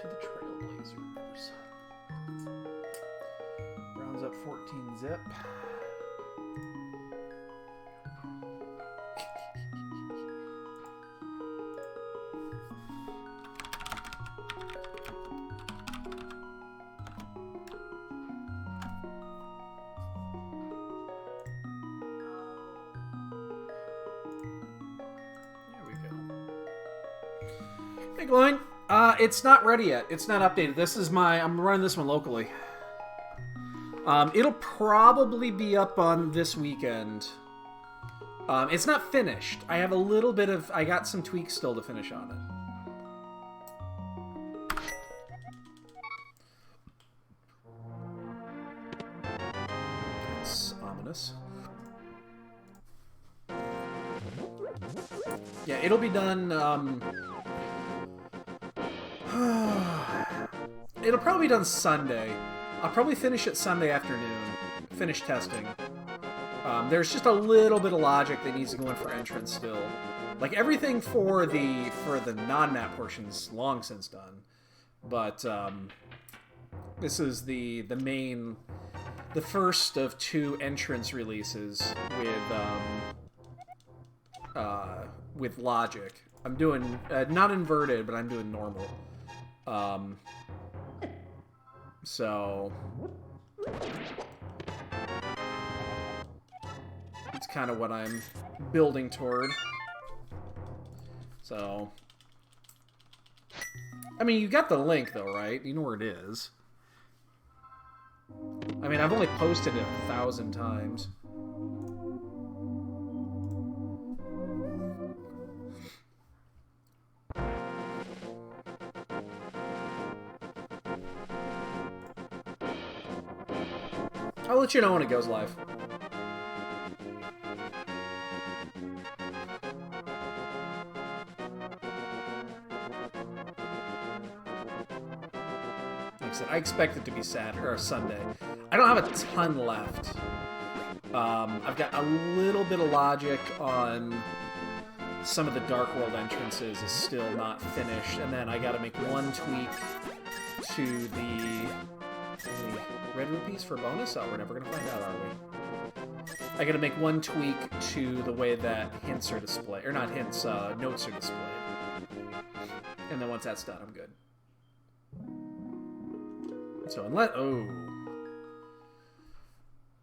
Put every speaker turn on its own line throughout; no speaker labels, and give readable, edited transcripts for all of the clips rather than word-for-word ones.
to the Trailblazers. Rounds up 14 zip. Hey, Gloin. It's not ready yet. It's not updated. This is I'm running this one locally. It'll probably be up on this weekend. It's not finished. I have a little bit of... I got some tweaks still to finish on it. It's ominous. Yeah, it'll be done... It'll probably be done Sunday. I'll probably finish it Sunday afternoon. Finish testing. There's just a little bit of logic that needs to go in for entrance still. Like everything for the non-map portion's long since done. But this is the first of 2 entrance releases with logic. I'm doing not inverted, but I'm doing normal. So it's kind of what I'm building toward. So, I mean, you got the link though, right? You know where it is. I mean, I've only posted it 1,000 times. I'll let you know when it goes live. Like I said, I expect it to be Saturday or Sunday. I don't have a ton left. I've got a little bit of logic on some of the Dark World entrances is still not finished, and then I got to make one tweak to the red rupees for bonus? Oh, we're never going to find out, are we? I got to make one tweak to the way that hints are displayed. Or not hints, notes are displayed. And then once that's done, I'm good. So unless... Oh.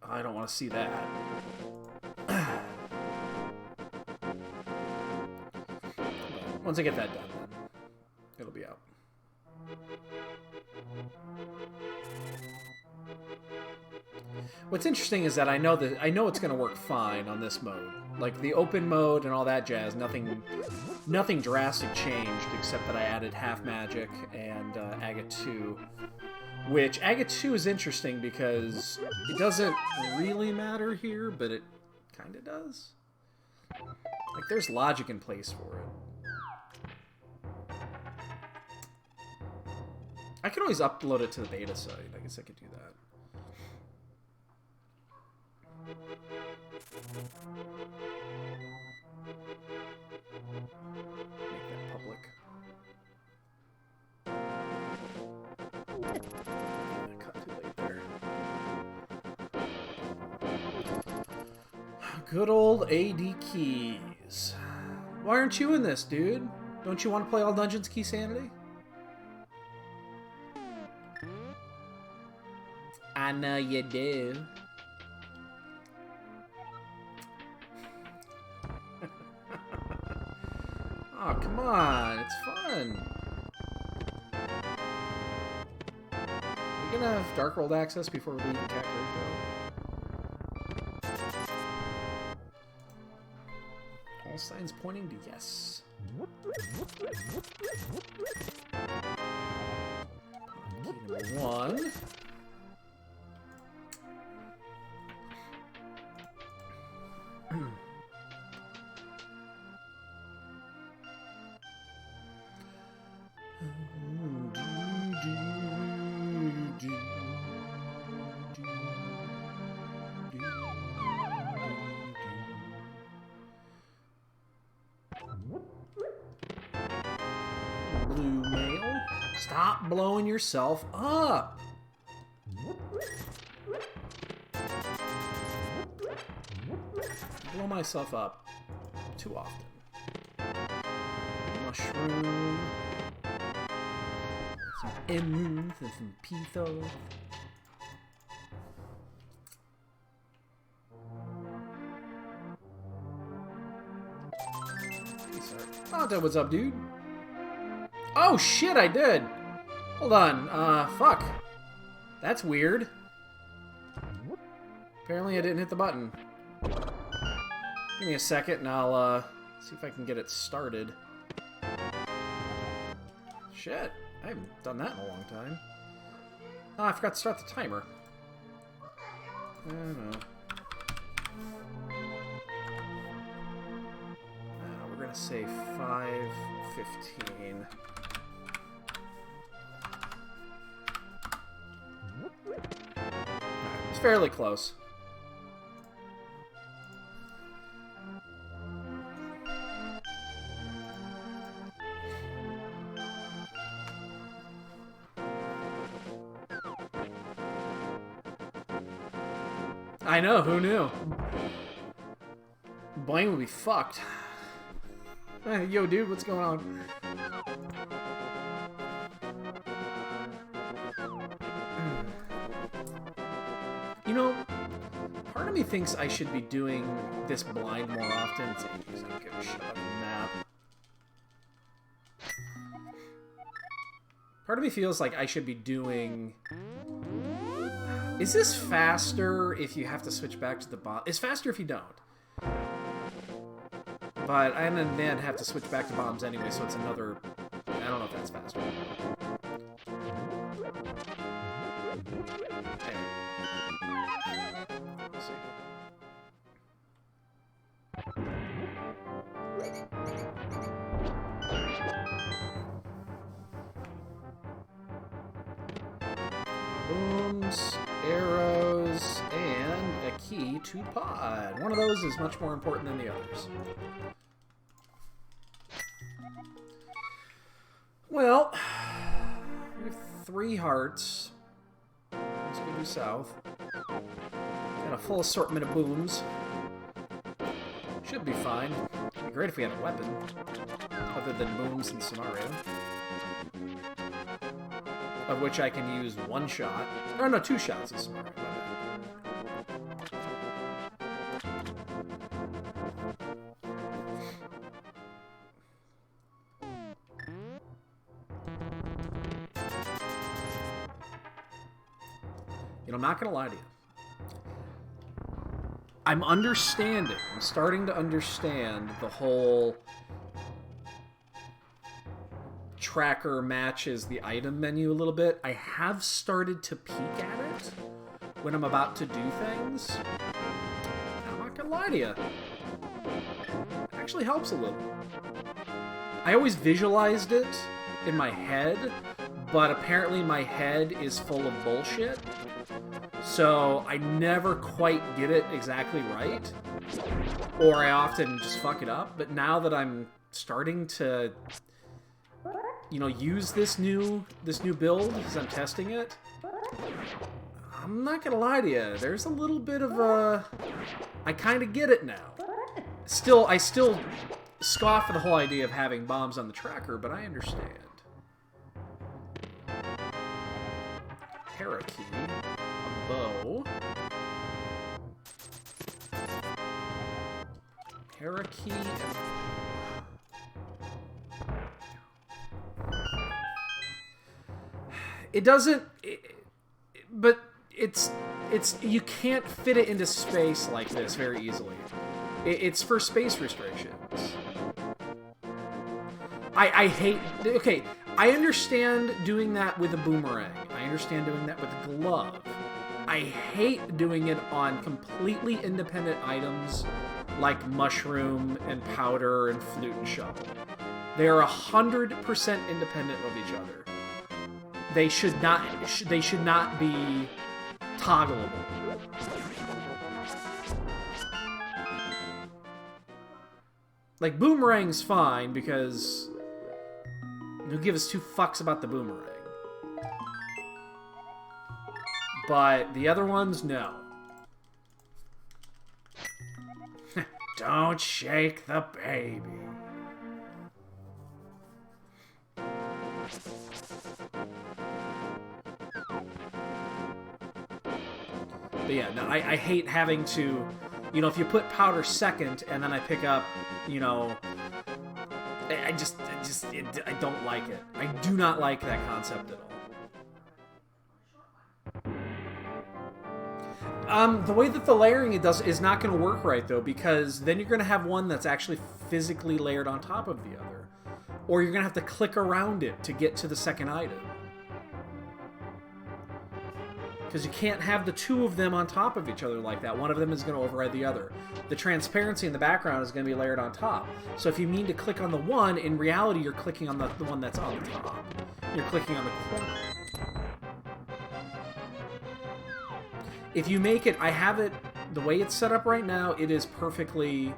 I don't want to see that. Once I get that done, then it'll be out. What's interesting is that I know it's going to work fine on this mode. Like the open mode and all that jazz, nothing drastic changed except that I added half magic and Agate 2. Which Agate 2 is interesting because it doesn't really matter here, but it kind of does. Like there's logic in place for it. I can always upload it to the beta site. I guess I could do that. Make that public. I cut too late there. Good old AD Keys. Why aren't you in this, dude? Don't you want to play all dungeons Keysanity? I know you do. Oh, come on. It's fun. We gonna have Dark World access before we leave Cat though? All signs pointing to yes. Key number 1. Blue mail. Stop blowing yourself up. Blow myself up too often. Mushroom. Some emeralds and some pithos. Hey, what's up, dude? Oh shit, I did! Hold on, fuck. That's weird. Apparently I didn't hit the button. Give me a second and I'll, see if I can get it started. Shit, I haven't done that in a long time. Oh, I forgot to start the timer. I don't know. We're gonna say 5:15. It's fairly close. I know, who knew? Blaine would be fucked. Yo, dude, what's going on? You know, part of me thinks I should be doing this blind more often. It's like, I don't give a shit about the map. Part of me feels like I should be doing... Is this faster if you have to switch back to the bomb? It's faster if you don't. But I then have to switch back to bombs anyway, so it's another... I don't know if that's faster. Anyway. Let's see. Booms, arrows, and a key to pod. One of those is much more important than the others. Well, we have 3 hearts. Let's go due south. Got a full assortment of booms. Should be fine. It'd be great if we had a weapon, other than booms and scenario. Of which I can use 1 shot. Or no, 2 shots in scenario. You know, I'm not gonna lie to you. I'm starting to understand the whole tracker matches the item menu a little bit. I have started to peek at it when I'm about to do things. I'm not gonna lie to you. It actually helps a little. I always visualized it in my head, but apparently my head is full of bullshit. So I never quite get it exactly right, or I often just fuck it up. But now that I'm starting to, you know, use this new build as I'm testing it, I'm not gonna lie to you. There's a little bit of a, I kind of get it now. I still scoff at the whole idea of having bombs on the tracker, but I understand. Parakeet. Bow. Parakeet. It doesn't... but it's... You can't fit it into space like this very easily. It's for space restrictions. I hate... Okay, I understand doing that with a boomerang. I understand doing that with a glove. I hate doing it on completely independent items like mushroom and powder and flute and shovel. They are 100% independent of each other. They should not be toggleable. Like, boomerang's fine because who gives two fucks about the boomerang. But the other ones, no. Don't shake the baby. But yeah, no, I hate having to, you know, if you put powder second and then I pick up, you know, I don't like it. I do not like that concept at all. The way that the layering it does is not going to work right, though, because then you're going to have one that's actually physically layered on top of the other. Or you're going to have to click around it to get to the second item. Because you can't have the two of them on top of each other like that. One of them is going to override the other. The transparency in the background is going to be layered on top. So if you mean to click on the one, in reality you're clicking on the one that's on the top. You're clicking on the corner. If you make it, I have it, the way it's set up right now, it is perfectly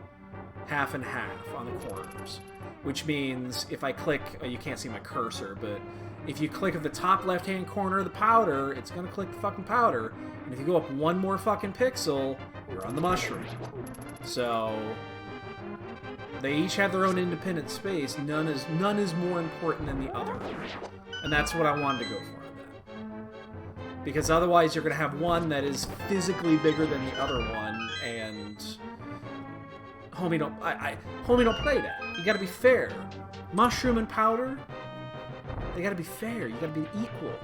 half and half on the corners. Which means if I click, you can't see my cursor, but if you click at the top left-hand corner of the powder, it's going to click the fucking powder. And if you go up one more fucking pixel, you're on the mushroom. So they each have their own independent space. None is more important than the other. And that's what I wanted to go for. Because otherwise you're going to have one that is physically bigger than the other one, and homie don't play that. You got to be fair. Mushroom and powder, they got to be fair. You got to be equal.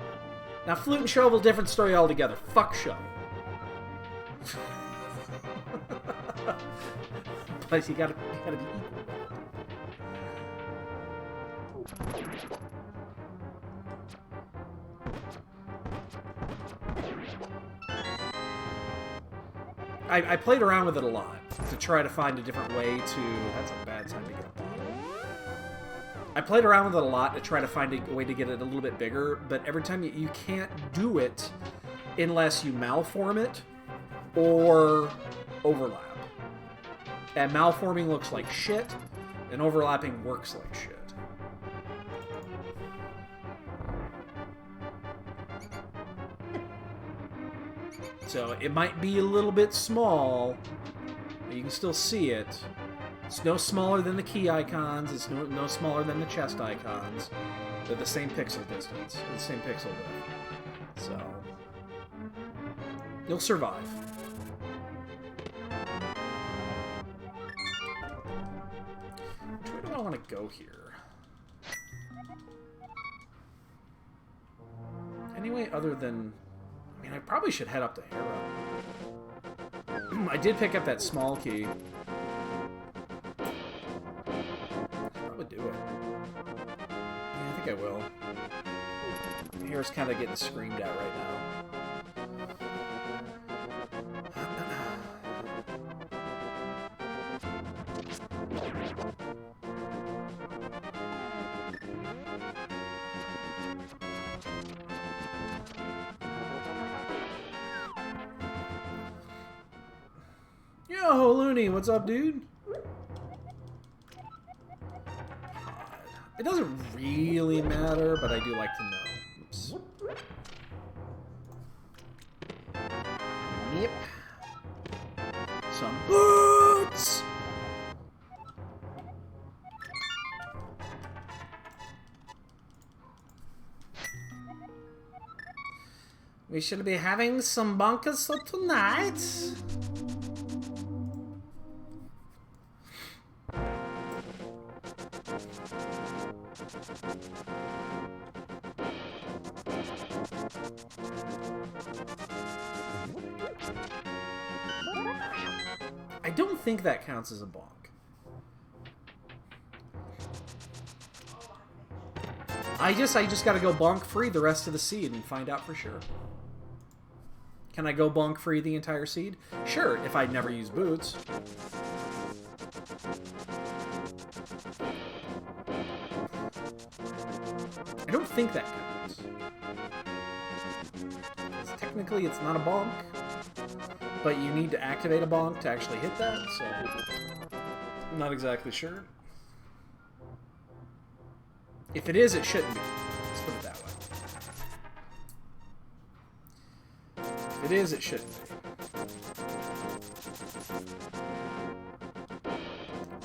Now flute and shovel, different story altogether. Fuck shovel. But you got to be equal. I played around with it a lot to try to find a different way to... That's a bad time to get up. I played around with it a lot to try to find a way to get it a little bit bigger, but every time you can't do it unless you malform it or overlap. And malforming looks like shit, and overlapping works like shit. So it might be a little bit small, but you can still see it. It's no smaller than the key icons. It's no smaller than the chest icons. They're the same pixel distance, the same pixel width. So you'll survive. Which way do I want to go here? Anyway, other than... I mean, I probably should head up to Harrow. I did pick up that small key. Probably do it. Yeah, I think I will. Hair's kind of getting screamed at right now. Yo, Looney, what's up, dude? It doesn't really matter, but I do like to know. Oops. Yep. Some boots! We should be having some bunkers tonight. I don't think that counts as a bonk. I just gotta go bonk free the rest of the seed and find out for sure. Can I go bonk free the entire seed? Sure, if I'd never used boots. I don't think that counts. Technically, it's not a bonk. But you need to activate a bonk to actually hit that, so I'm not exactly sure. If it is, it shouldn't be. Let's put it that way. If it is, it shouldn't be.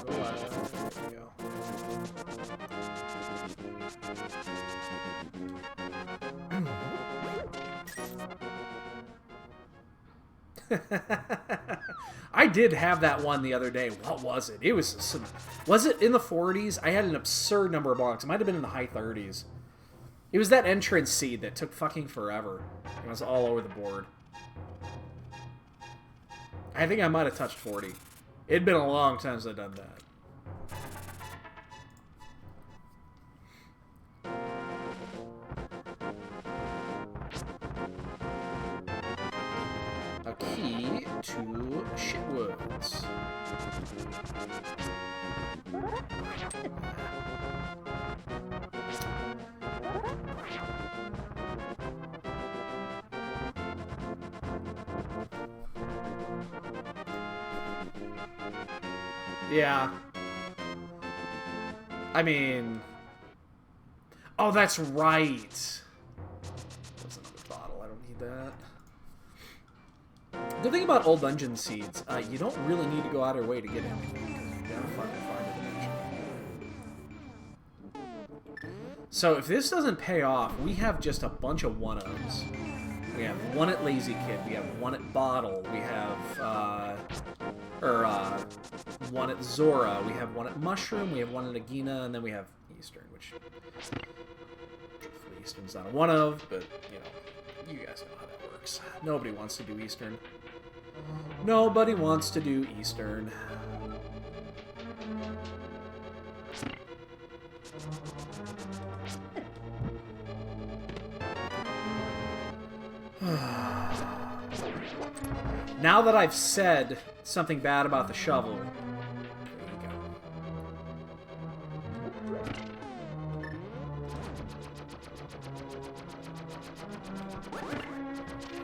There we go. I did have that one the other day. What was it? It was some... Was it in the 40s? I had an absurd number of blocks. It might have been in the high 30s. It was that entrance seed that took fucking forever. It was all over the board. I think I might have touched 40. It'd been a long time since I'd done that. A key to Shitwoods. Yeah. I mean... Oh, that's right. That's another bottle. I don't need that. Good thing about old dungeon seeds, you don't really need to go out of your way to get anything. You gotta fucking find a dimension. So if this doesn't pay off, we have just a bunch of one-ofs. We have one at Lazy Kid, we have one at Bottle, we have, one at Zora, we have one at Mushroom, we have one at Agina, and then we have Eastern, which Eastern's not a one-of, but, you know, you guys know how that works. Nobody wants to do Eastern. Nobody wants to do Eastern. Now that I've said something bad about the shovel, there you go.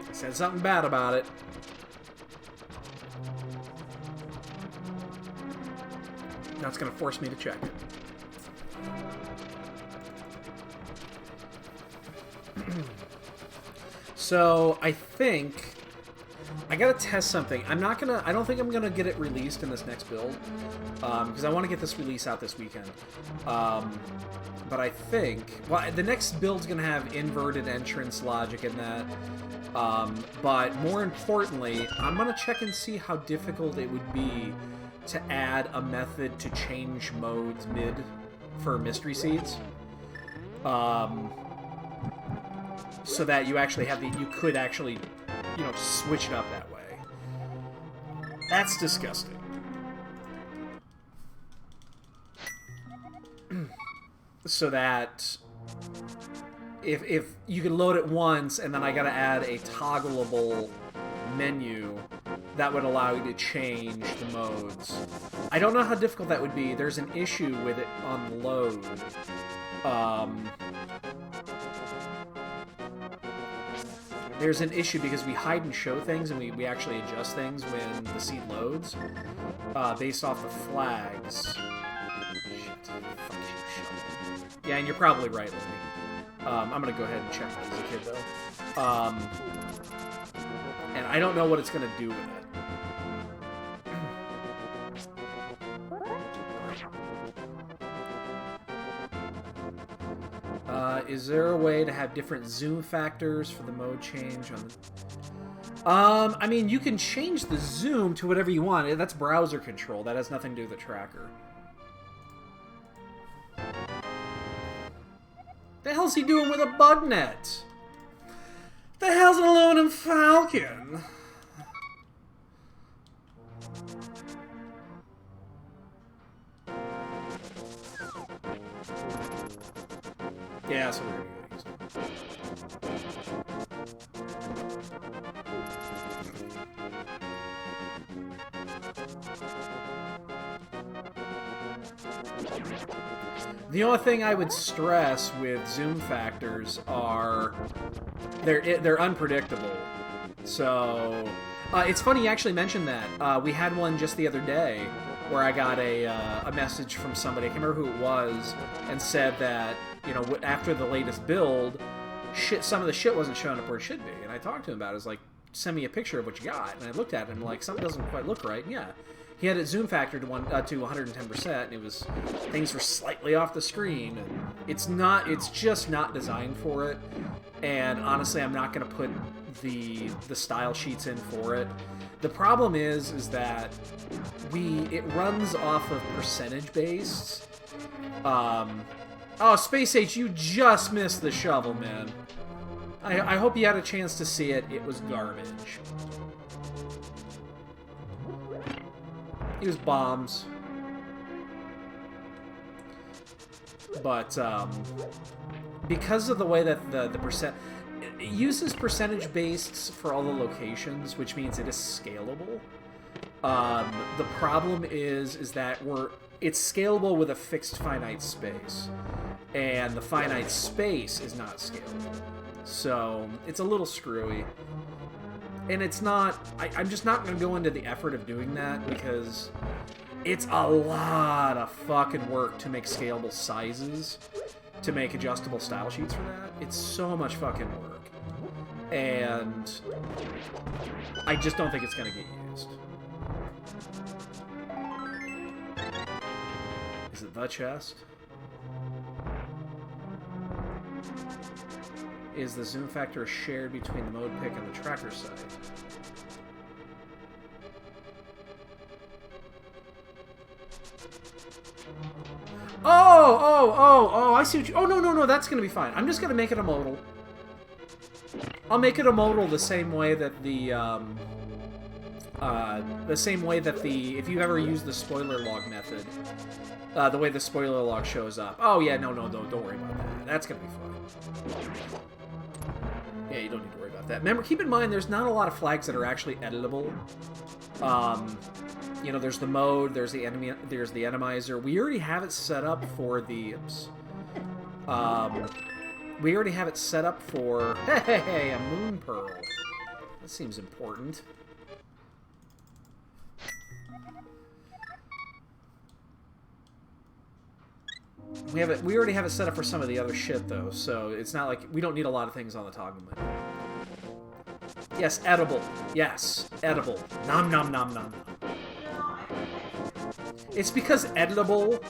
I said something bad about it. Now it's going to force me to check it. So, I think I gotta test something. I don't think I'm gonna get it released in this next build, because I want to get this release out this weekend. But I think, well, the next build's gonna have inverted entrance logic in that. But more importantly, I'm gonna check and see how difficult it would be to add a method to change modes mid for mystery seeds. So that you actually have you could actually, you know, switch it up that way. That's disgusting. So that if you can load it once and then I gotta add a toggleable menu that would allow you to change the modes. I don't know how difficult that would be. There's an issue with it on load. There's an issue because we hide and show things, and we actually adjust things when the seed loads, based off the flags. Shit. Fuck you, shovel. Yeah, and you're probably right, Lily. I'm gonna go ahead and check that as a kid, though. And I don't know what it's gonna do with it. Is there a way to have different zoom factors for the mode change on the... I mean, you can change the zoom to whatever you want. That's browser control. That has nothing to do with the tracker. The hell's he doing with a bug net? The hell's an aluminum falcon? Yeah, so we're gonna use it. The only thing I would stress with zoom factors are they're unpredictable. So it's funny you actually mentioned that. We had one just the other day where I got a message from somebody, I can't remember who it was, and said that you know, after the latest build, some of the shit wasn't showing up where it should be. And I talked to him about it. I was like, send me a picture of what you got. And I looked at it and I'm like, something doesn't quite look right. And yeah, he had it zoom factor to 110%, and it was, things were slightly off the screen. And it's just not designed for it. And honestly, I'm not going to put the style sheets in for it. The problem is that it runs off of percentage based. Oh, Space H, you just missed the shovel, man. I hope you had a chance to see it. It was garbage. It was bombs. But, because of the way that the percent... It uses percentage based for all the locations, which means it is scalable. The problem is that it's scalable with a fixed finite space. And the finite space is not scalable. So, it's a little screwy. And it's not... I'm just not going to go into the effort of doing that, because it's a lot of fucking work to make scalable sizes, to make adjustable style sheets for that. It's so much fucking work. And I just don't think it's going to get used. Is it the chest? Is the zoom factor shared between the mode pick and the tracker site? Oh, I see what you... Oh, no, that's going to be fine. I'm just going to make it a modal. I'll make it a modal the same way that if you ever use the spoiler log method, the way the spoiler log shows up. Oh, yeah, no, don't worry about that. That's going to be fine. Yeah, you don't need to worry about that. Remember, keep in mind, there's not a lot of flags that are actually editable. You know, there's the mode, there's the enemizer. We already have it set up for the... we already have it set up for... Hey, a moon pearl. That seems important. We already have it set up for some of the other shit, though, so it's not like... We don't need a lot of things on the toggle menu. Yes, edible. Yes, edible. Nom nom nom nom nom. It's because editable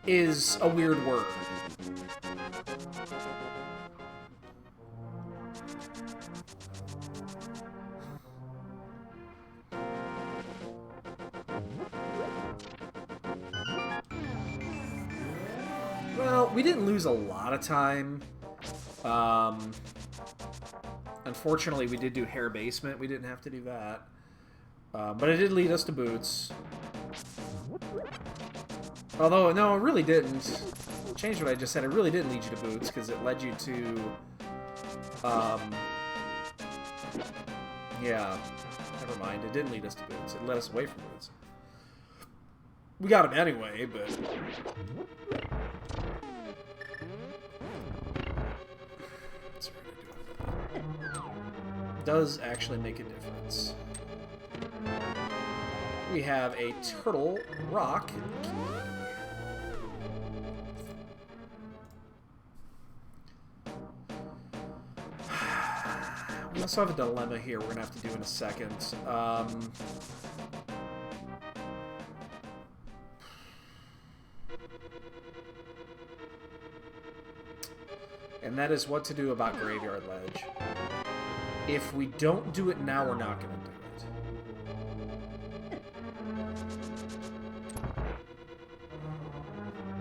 is a weird word. Well, we didn't lose a lot of time. Unfortunately, we did do hair basement. We didn't have to do that. But it did lead us to boots. Although, no, it really didn't. Change what I just said. It really didn't lead you to boots, because it led you to... yeah. Never mind. It didn't lead us to boots. It led us away from boots. We got him anyway, but... Does actually make a difference. We have a turtle rock. We also have a dilemma here we're gonna have to do in a second. And that is what to do about Graveyard Ledge. If we don't do it now, we're not going to do it.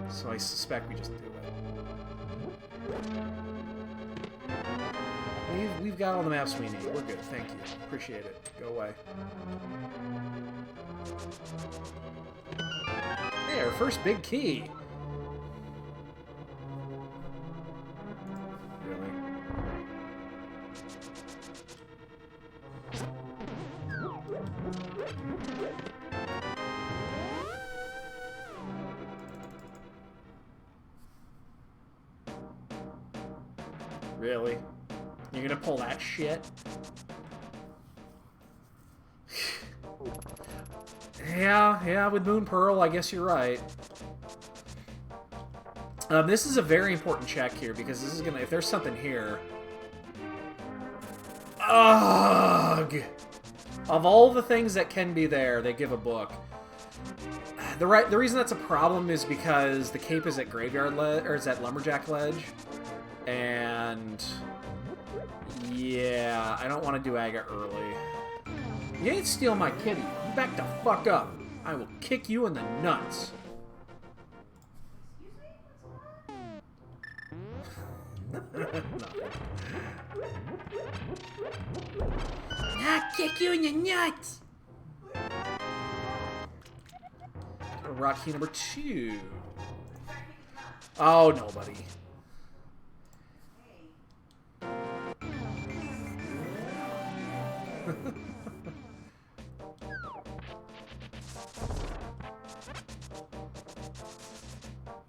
So I suspect we just do it. We've got all the maps we need. We're good. Thank you. Appreciate it. Go away. Hey, our first big key. Really? You're gonna pull that shit? Yeah, with Moon Pearl, I guess you're right. This is a very important check here, because this is gonna... If there's something here... Ugh! Of all the things that can be there, they give a book. The reason that's a problem is because the cape is at Graveyard Ledge, or is at Lumberjack Ledge. And... yeah, I don't want to do Aga early. You ain't steal my kitty. You back the fuck up. I will kick you in the nuts. I'll kick you in the nuts. Rock key number 2. Oh, nobody.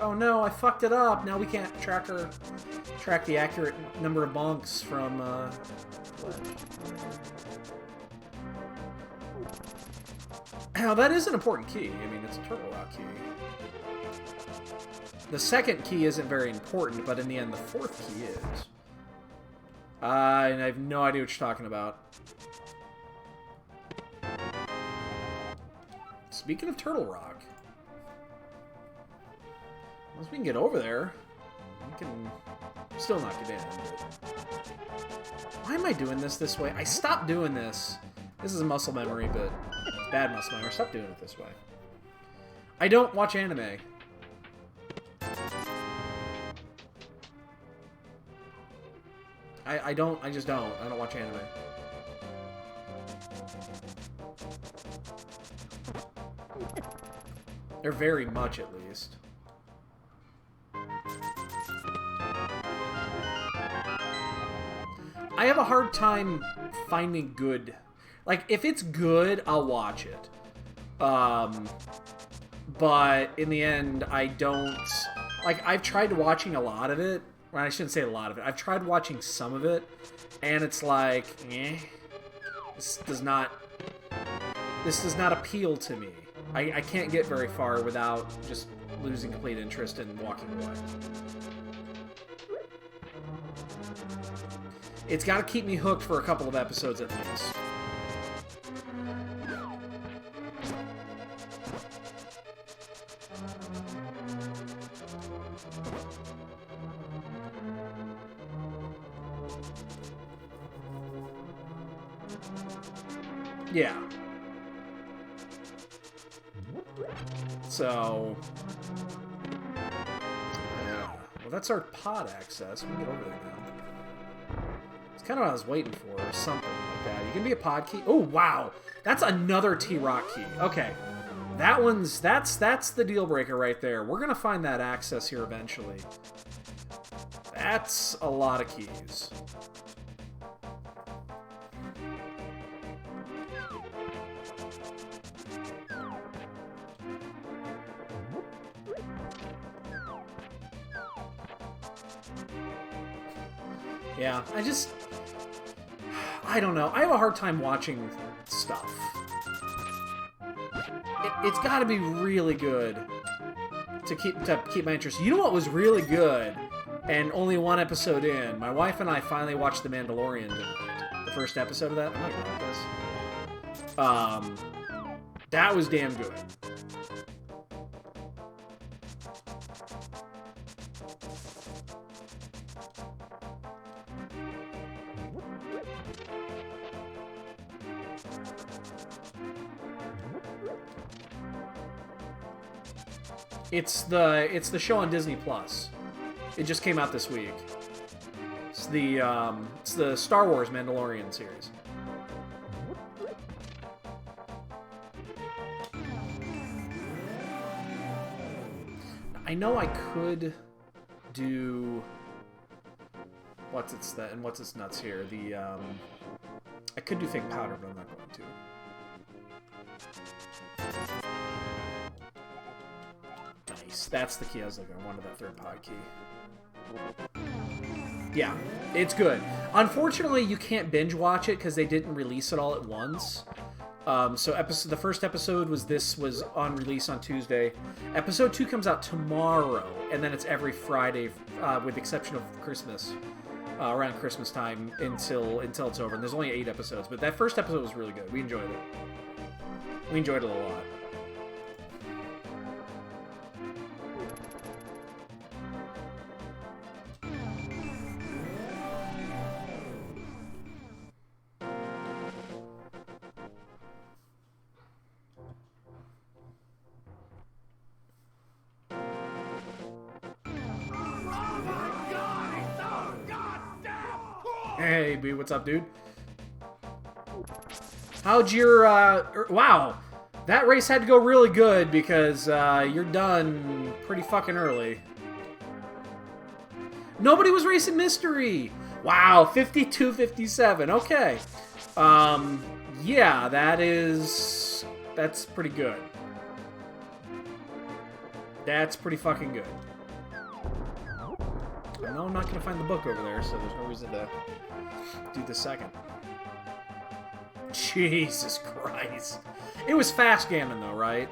Oh no, I fucked it up. Now we can't track the accurate number of bonks from Now that is an important key. I mean, it's a Turtle Rock key. The second key isn't very important, but in the end, the fourth key is. And I have no idea what you're talking about. Speaking of Turtle Rock, once we can get over there, we can still not get in. But... why am I doing this way? I stopped doing this. This is muscle memory, but it's bad muscle memory. Stop doing it this way. I don't watch anime. I just don't. I don't watch anime. They're very much, at least. I have a hard time finding good... like, if it's good, I'll watch it. But in the end, I don't... like, I've tried watching a lot of it. Well, I shouldn't say a lot of it. I've tried watching some of it, and it's like, this does not appeal to me. I can't get very far without just losing complete interest and walking away. It's got to keep me hooked for a couple of episodes at least. Yeah. So... yeah. Well, that's our pod access. We can get over there now. It's kind of what I was waiting for, or something like that. You can be a pod key. Oh, wow! That's another T-Rock key. Okay. That's the deal breaker right there. We're gonna find that access here eventually. That's a lot of keys. Yeah, I don't know. I have a hard time watching stuff. It's got to be really good to keep my interest. You know what was really good, and only one episode in? My wife and I finally watched The Mandalorian tonight. The first episode of that. I'm not gonna this. That was damn good. It's the show on Disney Plus. It just came out this week. It's the Star Wars Mandalorian series. I know I could do what's its nuts here. I could do fake powder, but I'm not going to. That's the key I was looking for. I wanted that third pod key. Yeah, it's good. Unfortunately, you can't binge watch it because they didn't release it all at once. So the first episode was on release on Tuesday. Episode 2 comes out tomorrow, and then it's every Friday, with the exception of Christmas, around Christmas time until it's over. And there's only 8 episodes, but that first episode was really good. We enjoyed it. We enjoyed it a lot. Hey, B, what's up, dude? How'd your, wow. That race had to go really good because, you're done pretty fucking early. Nobody was racing Mystery! Wow, 52-57, okay. Yeah, that's pretty good. That's pretty fucking good. I know I'm not gonna find the book over there, so there's no reason to do the second. Jesus Christ. It was fast Gammon, though, right?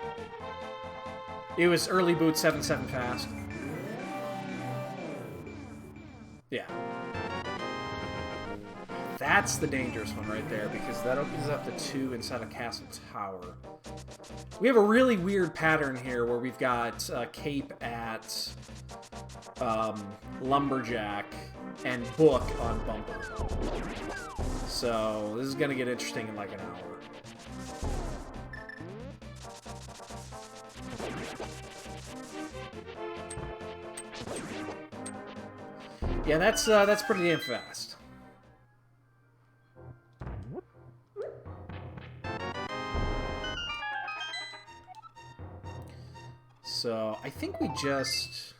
It was early boot 7-7 fast. Yeah. That's the dangerous one right there, because that opens up the 2 inside a castle tower. We have a really weird pattern here where we've got Cape at Lumberjack and Book on Bumper. So this is going to get interesting in like an hour. Yeah, that's pretty damn fast. So I think we just...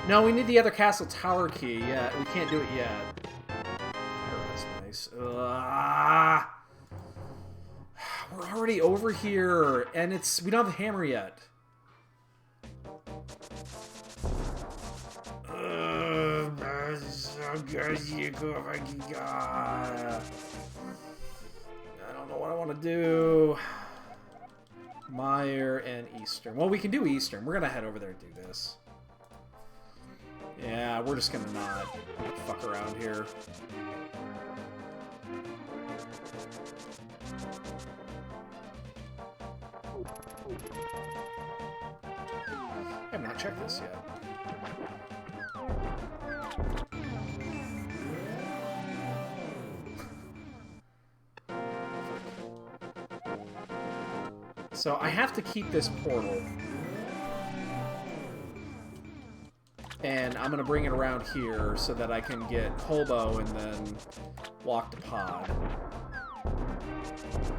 No, we need the other castle tower key. Yeah, we can't do it yet. Oh, that's nice. We're already over here, and we don't have the hammer yet. I don't know what I want to do. Meyer and Eastern. Well, we can do Eastern. We're gonna head over there and do this. Yeah, we're just gonna not fuck around here. I have not checked this yet. So I have to keep this portal. And I'm going to bring it around here so that I can get Hobo and then walk to Pod.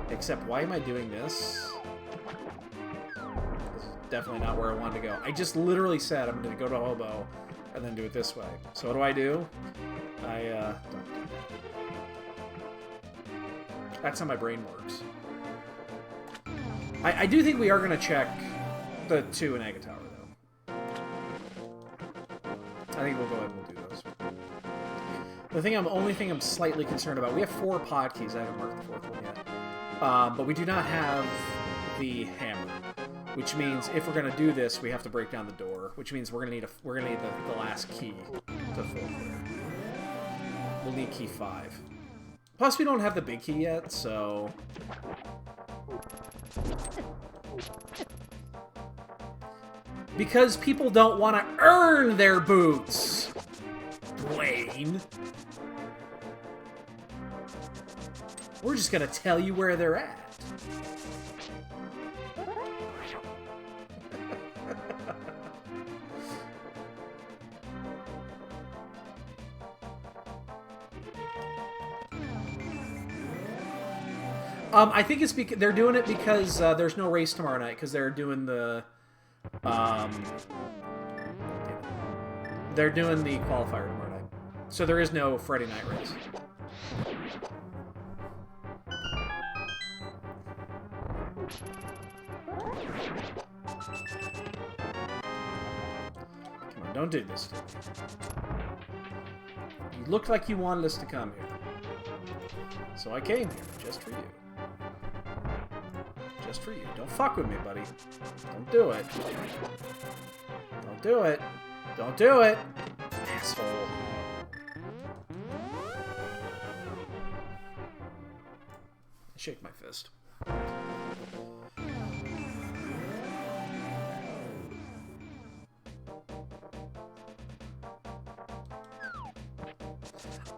Except, why am I doing this? This is definitely not where I wanted to go. I just literally said I'm going to go to Hobo and then do it this way. So what do? I don't do that. That's how my brain works. I do think we are going to check the 2 in Agatha Tower, though. I think we'll go ahead and we'll do those. The only thing I'm slightly concerned about, we have 4 pod keys. I haven't marked the 4th one yet. But we do not have the hammer, which means if we're going to do this, we have to break down the door, which means we're going to need the last key to full clear. We'll need key 5. Plus, we don't have the big key yet, so... Because people don't want to earn their boots, Dwayne. We're just gonna tell you where they're at. I think it's because they're doing it because there's no race tomorrow night because they're doing the qualifier tomorrow night. So there is no Friday night race. Come on, don't do this to me. You looked like you wanted us to come here. So I came here just for you. Just for you. Don't fuck with me, buddy. Don't do it. Don't do it. Don't do it. Asshole. Shake my fist.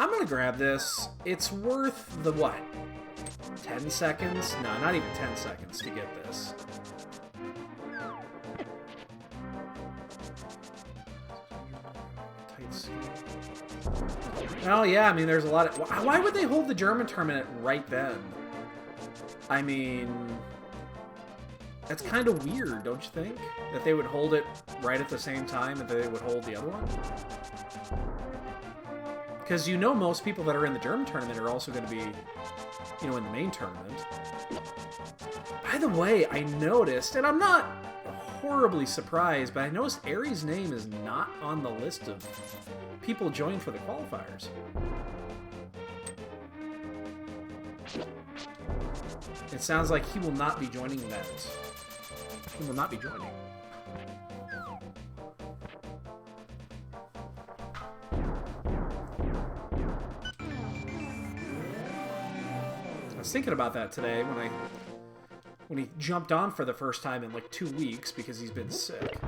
I'm gonna grab this. It's worth the what? 10 seconds? No, not even 10 seconds to get this. Well, yeah, I mean, there's a lot of... Why would they hold the German tournament right then? I mean... That's kind of weird, don't you think? That they would hold it right at the same time and they would hold the other one? Because you know most people that are in the German tournament are also going to be, you know, in the main tournament. By the way, I noticed, and I'm not horribly surprised, but I noticed Aries' name is not on the list of people joined for the qualifiers. It sounds like he will not be joining that. He will not be joining. I was thinking about that today when he jumped on for the first time in like 2 weeks because he's been sick.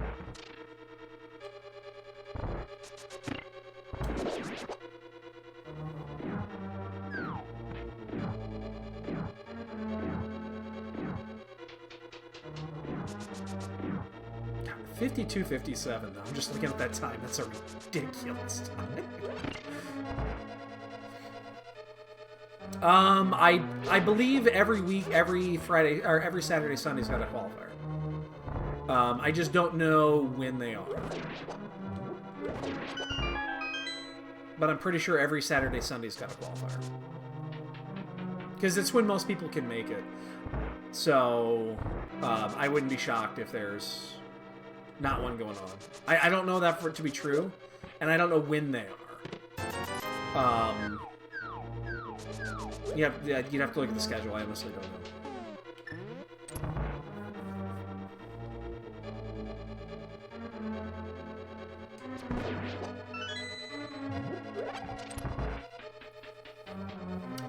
God, 52:57 though. I'm just looking at that time. That's a ridiculous time. I believe every week, every Friday, or every Saturday, Sunday's got a qualifier. I just don't know when they are. But I'm pretty sure every Saturday, Sunday's got a qualifier. Because it's when most people can make it. So, I wouldn't be shocked if there's not one going on. I don't know that for it to be true, and I don't know when they are. Yeah, you'd have to look at the schedule. I honestly don't know.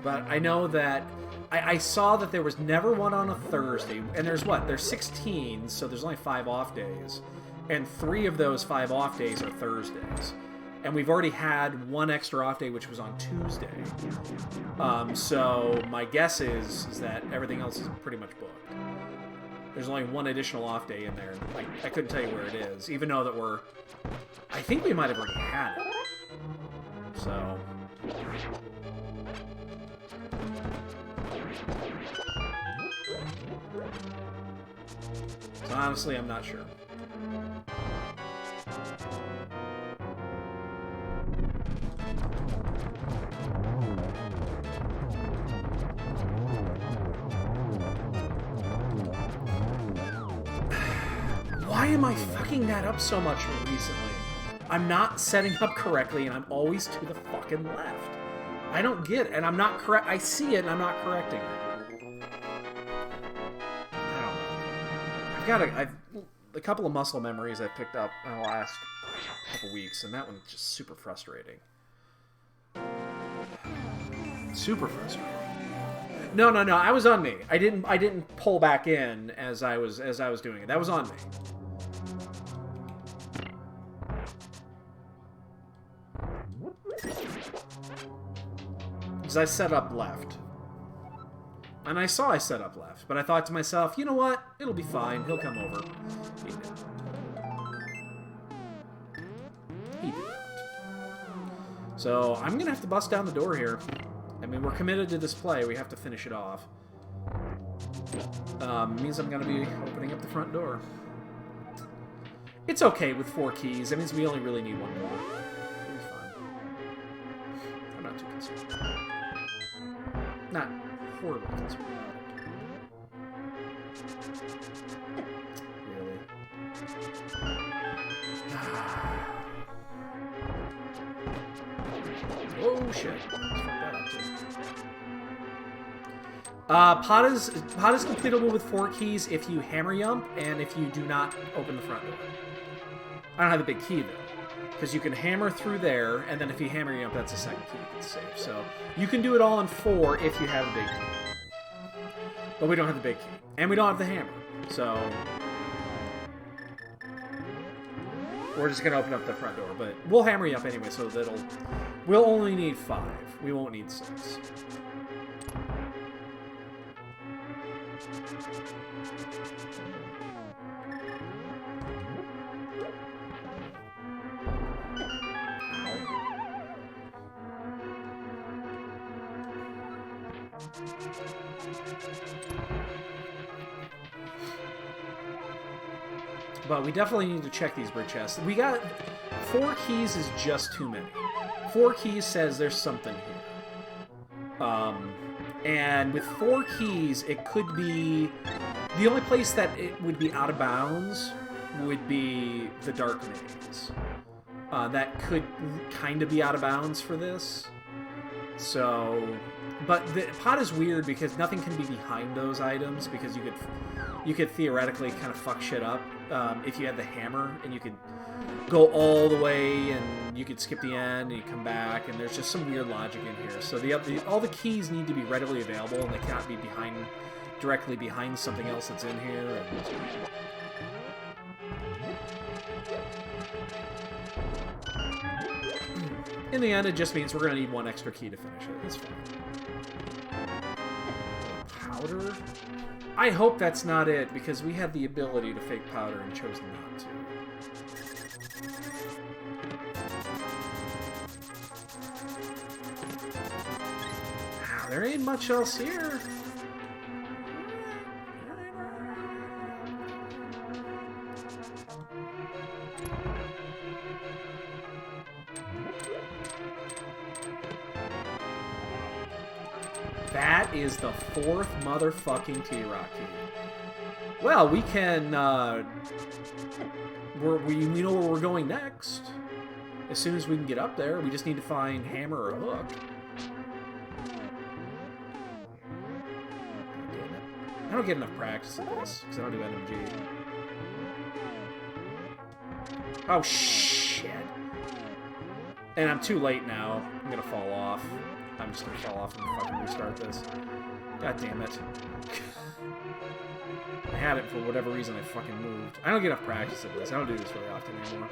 But I know that I saw that there was never one on a Thursday, and there's what? There's 16, so there's only 5 off days, and 3 of those 5 off days are Thursdays. And we've already had 1 extra off day, which was on Tuesday. So my guess is that everything else is pretty much booked. There's only 1 additional off day in there. I couldn't tell you where it is, even though that we're... I think we might have already had it. So... So honestly, I'm not sure. Why am I fucking that up so much recently? I'm not setting up correctly, and I'm always to the fucking left. I don't get it, and I'm not correct. I see it, and I'm not correcting it. I don't know. I've got a couple of muscle memories I picked up in the last couple weeks, and that one's just super frustrating. Super frustrating. No. I was on me. I didn't pull back in as I was doing it. That was on me. Because I set up left. And I saw I set up left, but I thought to myself, you know what? It'll be fine. He'll come over. He did. He did. So I'm going to have to bust down the door here. I mean, we're committed to this play. We have to finish it off. Means I'm going to be opening up the front door. It's okay with 4 keys. That means we only really need 1 door. It'll be fine. I'm not too concerned. Not horribly concerned about it. Really? Oh, shit. Pot is completable with 4 keys if you hammer yump and if you do not open the front door. I don't have the big key though, because you can hammer through there, and then if you hammer yump, that's the second key you can save. So you can do it all in 4 if you have a big key, but we don't have the big key, and we don't have the hammer, so we're just gonna open up the front door. But we'll hammer you up anyway, so we'll only need 5. We won't need 6. But we definitely need to check these brick chests. We got 4 keys is just too many. 4 keys says there's something here. And with 4 keys, it could be... The only place that it would be out of bounds would be the Dark Maze. That could kind of be out of bounds for this. So... But the pot is weird because nothing can be behind those items, because you could theoretically kind of fuck shit up if you had the hammer, and you could go all the way and you could skip the end and you come back, and there's just some weird logic in here. So all the keys need to be readily available, and they cannot be directly behind something else that's in here. In the end, it just means we're going to need 1 extra key to finish it. That's fine. Powder? I hope that's not it, because we had the ability to fake powder and chose not to. There ain't much else here. That is the 4th motherfucking T-Rock key. Well, we can, we know where we're going next. As soon as we can get up there, we just need to find hammer or hook. Damn it. I don't get enough practice at this, because I don't do NMG. Oh, shit. And I'm too late now. I'm gonna fall off. I'm just gonna fall off and fucking restart this. God damn it. I had it for whatever reason I fucking moved. I don't get enough practice at this. I don't do this very often anymore.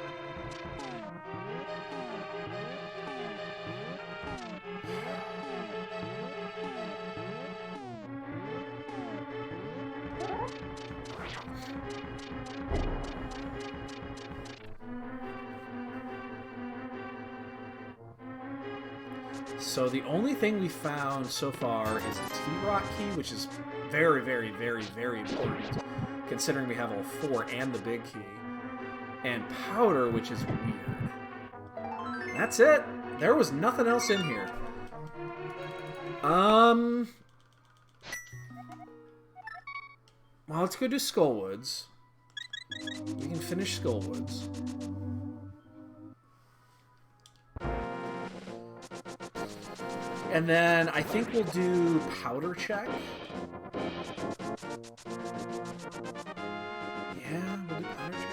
So the only thing we found so far is a T-Rock key, which is very, very, very, very important, considering we have all 4 and the big key. And powder, which is weird. That's it. There was nothing else in here. Well, let's go do Skullwoods. We can finish Skullwoods. And then I think we'll do powder check. Yeah, we'll do powder check.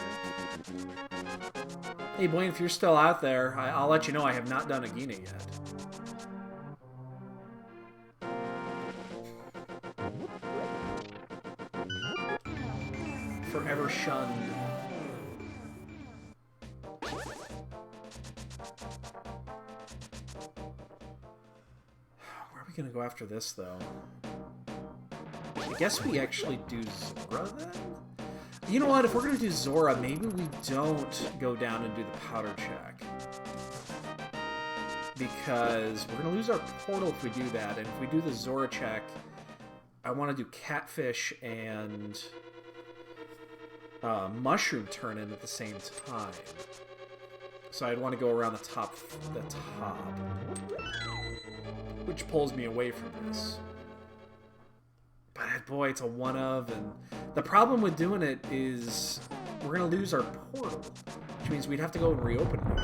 Hey, Blaine, if you're still out there, I'll let you know I have not done Agina yet. Forever shunned. Gonna go after this though. I guess we actually do Zora then? You know what, if we're gonna do Zora, maybe we don't go down and do the powder check. Because we're gonna lose our portal if we do that, and if we do the Zora check, I want to do Catfish and Mushroom turn in at the same time. So I'd want to go around the top. Which pulls me away from this. But boy, it's a one of, and the problem with doing it is we're gonna lose our portal, which means we'd have to go and reopen it.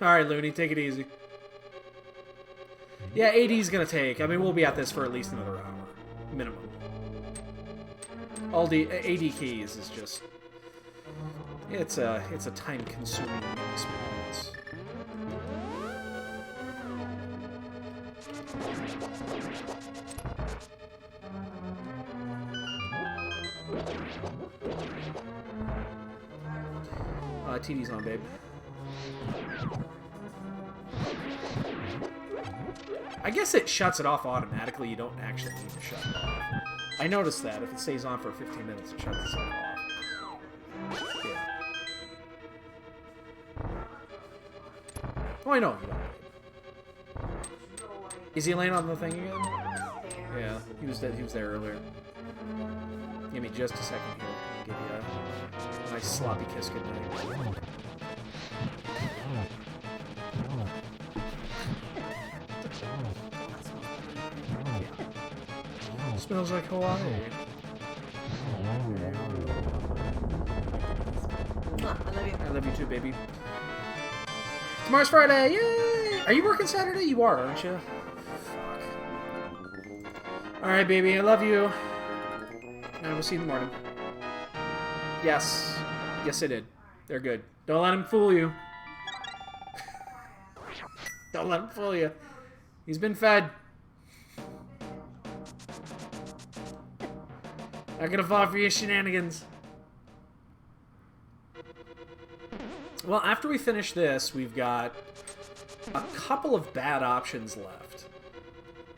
Alright, Looney, take it easy. Yeah, AD's gonna take. I mean, we'll be at this for at least another hour. Minimum. All the AD keys is just... It's a time-consuming experience. TV's on, babe. I guess it shuts it off automatically. You don't actually need to shut it off. I noticed that. If it stays on for 15 minutes, it shuts itself off. Yeah. Oh, I know. Is he laying on the thing again? Yeah, he was dead. He was there earlier. Give me just a second here. I'll give you a nice sloppy kiss goodnight. Yeah. Smells like Hawaii.
I love you.
I love you too, baby. Tomorrow's Friday! Yay! Are you working Saturday? You are, aren't you? Alright, baby. I love you. And we'll see you in the morning. Yes. Yes, I did. They're good. Don't let him fool you. Don't let him fool you. He's been fed. Not gonna fall for your shenanigans. Well, after we finish this, we've got a couple of bad options left.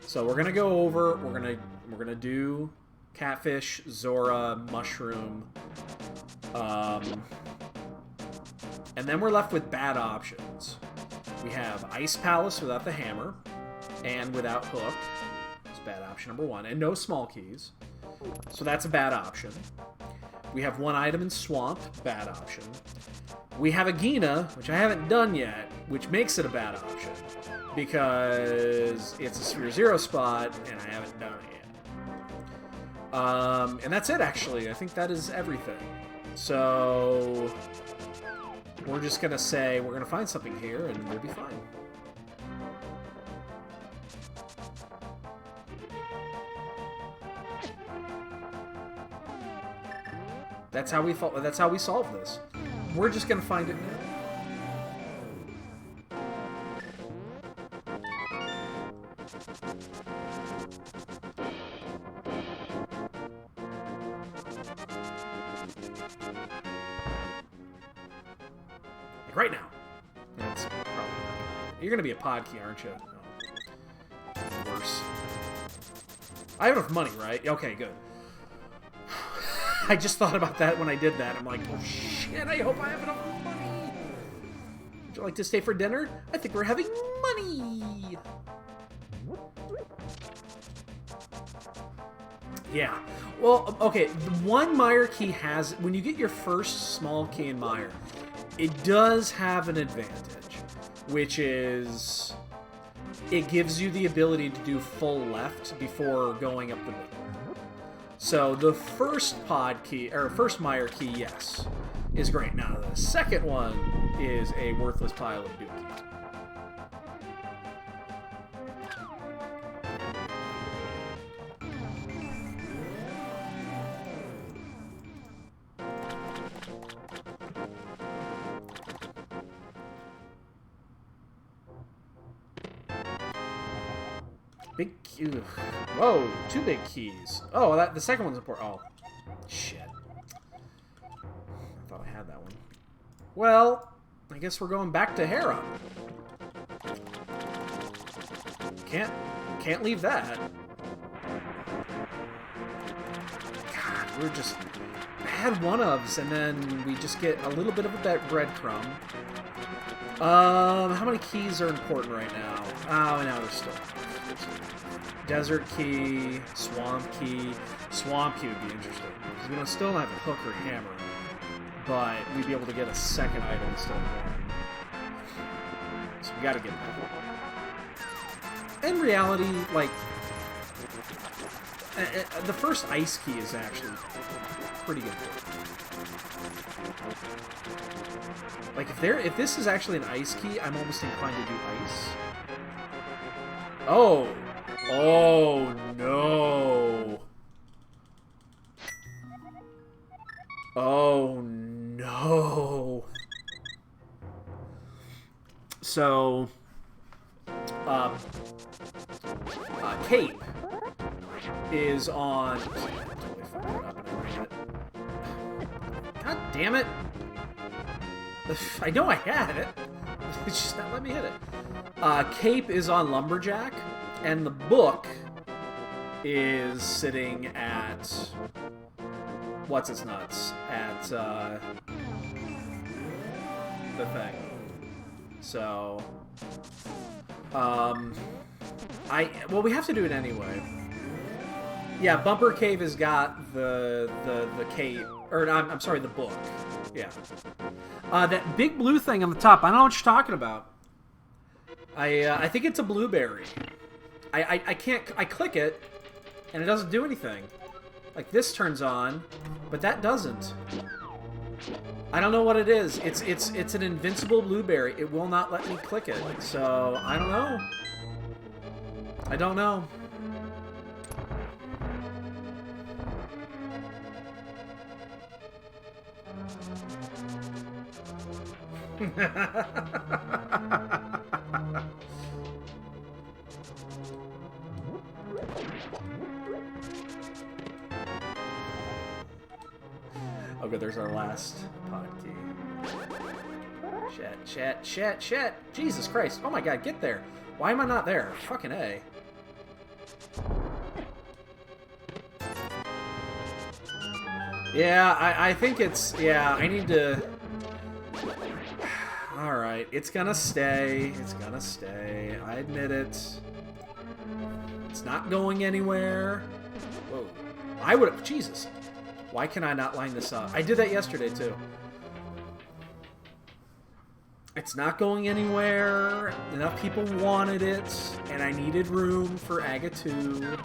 So we're gonna go over. We're gonna do Catfish, Zora, Mushroom, and then we're left with bad options. We have Ice Palace without the hammer and without hook. That's bad option number one, and no small keys. So that's a bad option. We have one item in Swamp, bad option. We have a Gina, which I haven't done yet, which makes it a bad option because it's a Sphere Zero spot and I haven't done it yet. And that's it, actually. I think that is everything. So we're just gonna say we're gonna find something here and we'll be fine. That's how we solve this. We're just gonna find it now. Like right now. That's probably not. You're gonna be a pod key, aren't you? No. Worse. I have enough money, right? Okay, good. I just thought about that when I did that. I'm like, oh shit, I hope I have enough money. Would you like to stay for dinner? I think we're having money. Yeah. Well, okay, the one Mire key has, when you get your first small key in Mire, it does have an advantage, which is it gives you the ability to do full left before going up the middle. So the first pod key, or first Mire key, yes, is great. Now the second one is a worthless pile of dookie. Big key. Whoa, two big keys. Oh, the second one's important. Oh, shit. I thought I had that one. Well, I guess we're going back to Hera. Can't leave that. God, we're just bad one-ofs, and then we just get a little bit of a breadcrumb. How many keys are important right now? Oh, now there's still... Desert key, swamp key. Swamp key would be interesting because we still don't have a hook or a hammer, but we'd be able to get a second item instead of one. So we gotta get that. In reality, like the first ice key is actually pretty good. Like, if this is actually an ice key, I'm almost inclined to do ice. Oh! Oh, no! Oh, no! So, Cape is on... God damn it! I know I had it. It's just not letting me hit it. Cape is on Lumberjack, and the book is sitting at... What's its nuts? At, the thing. So... well, we have to do it anyway. Yeah, Bumper Cave has got the cave, or I'm sorry, the book. Yeah. That big blue thing on the top, I don't know what you're talking about. I think it's a blueberry. I click it, and it doesn't do anything. Like, this turns on, but that doesn't. I don't know what it is. It's an invincible blueberry. It will not let me click it. So, I don't know. I don't know. Oh, good, there's our last pod key. Shit. Jesus Christ. Oh my god, get there. Why am I not there? Fucking A. Yeah, I think it's... Yeah, I need to... Alright, it's gonna stay. It's gonna stay. I admit it. It's not going anywhere. Whoa. I would have... Jesus. Why can I not line this up? I did that yesterday, too. It's not going anywhere. Enough people wanted it, and I needed room for Aga 2.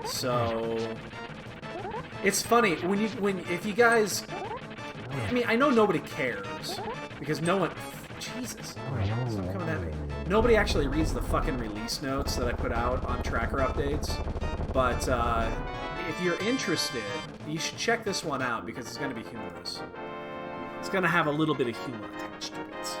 So... It's funny, if you guys... I mean, I know nobody cares, because no one... Jesus. Stop coming at me. Nobody actually reads the fucking release notes that I put out on tracker updates, but if you're interested, you should check this one out, because it's going to be humorous. It's going to have a little bit of humor attached to it.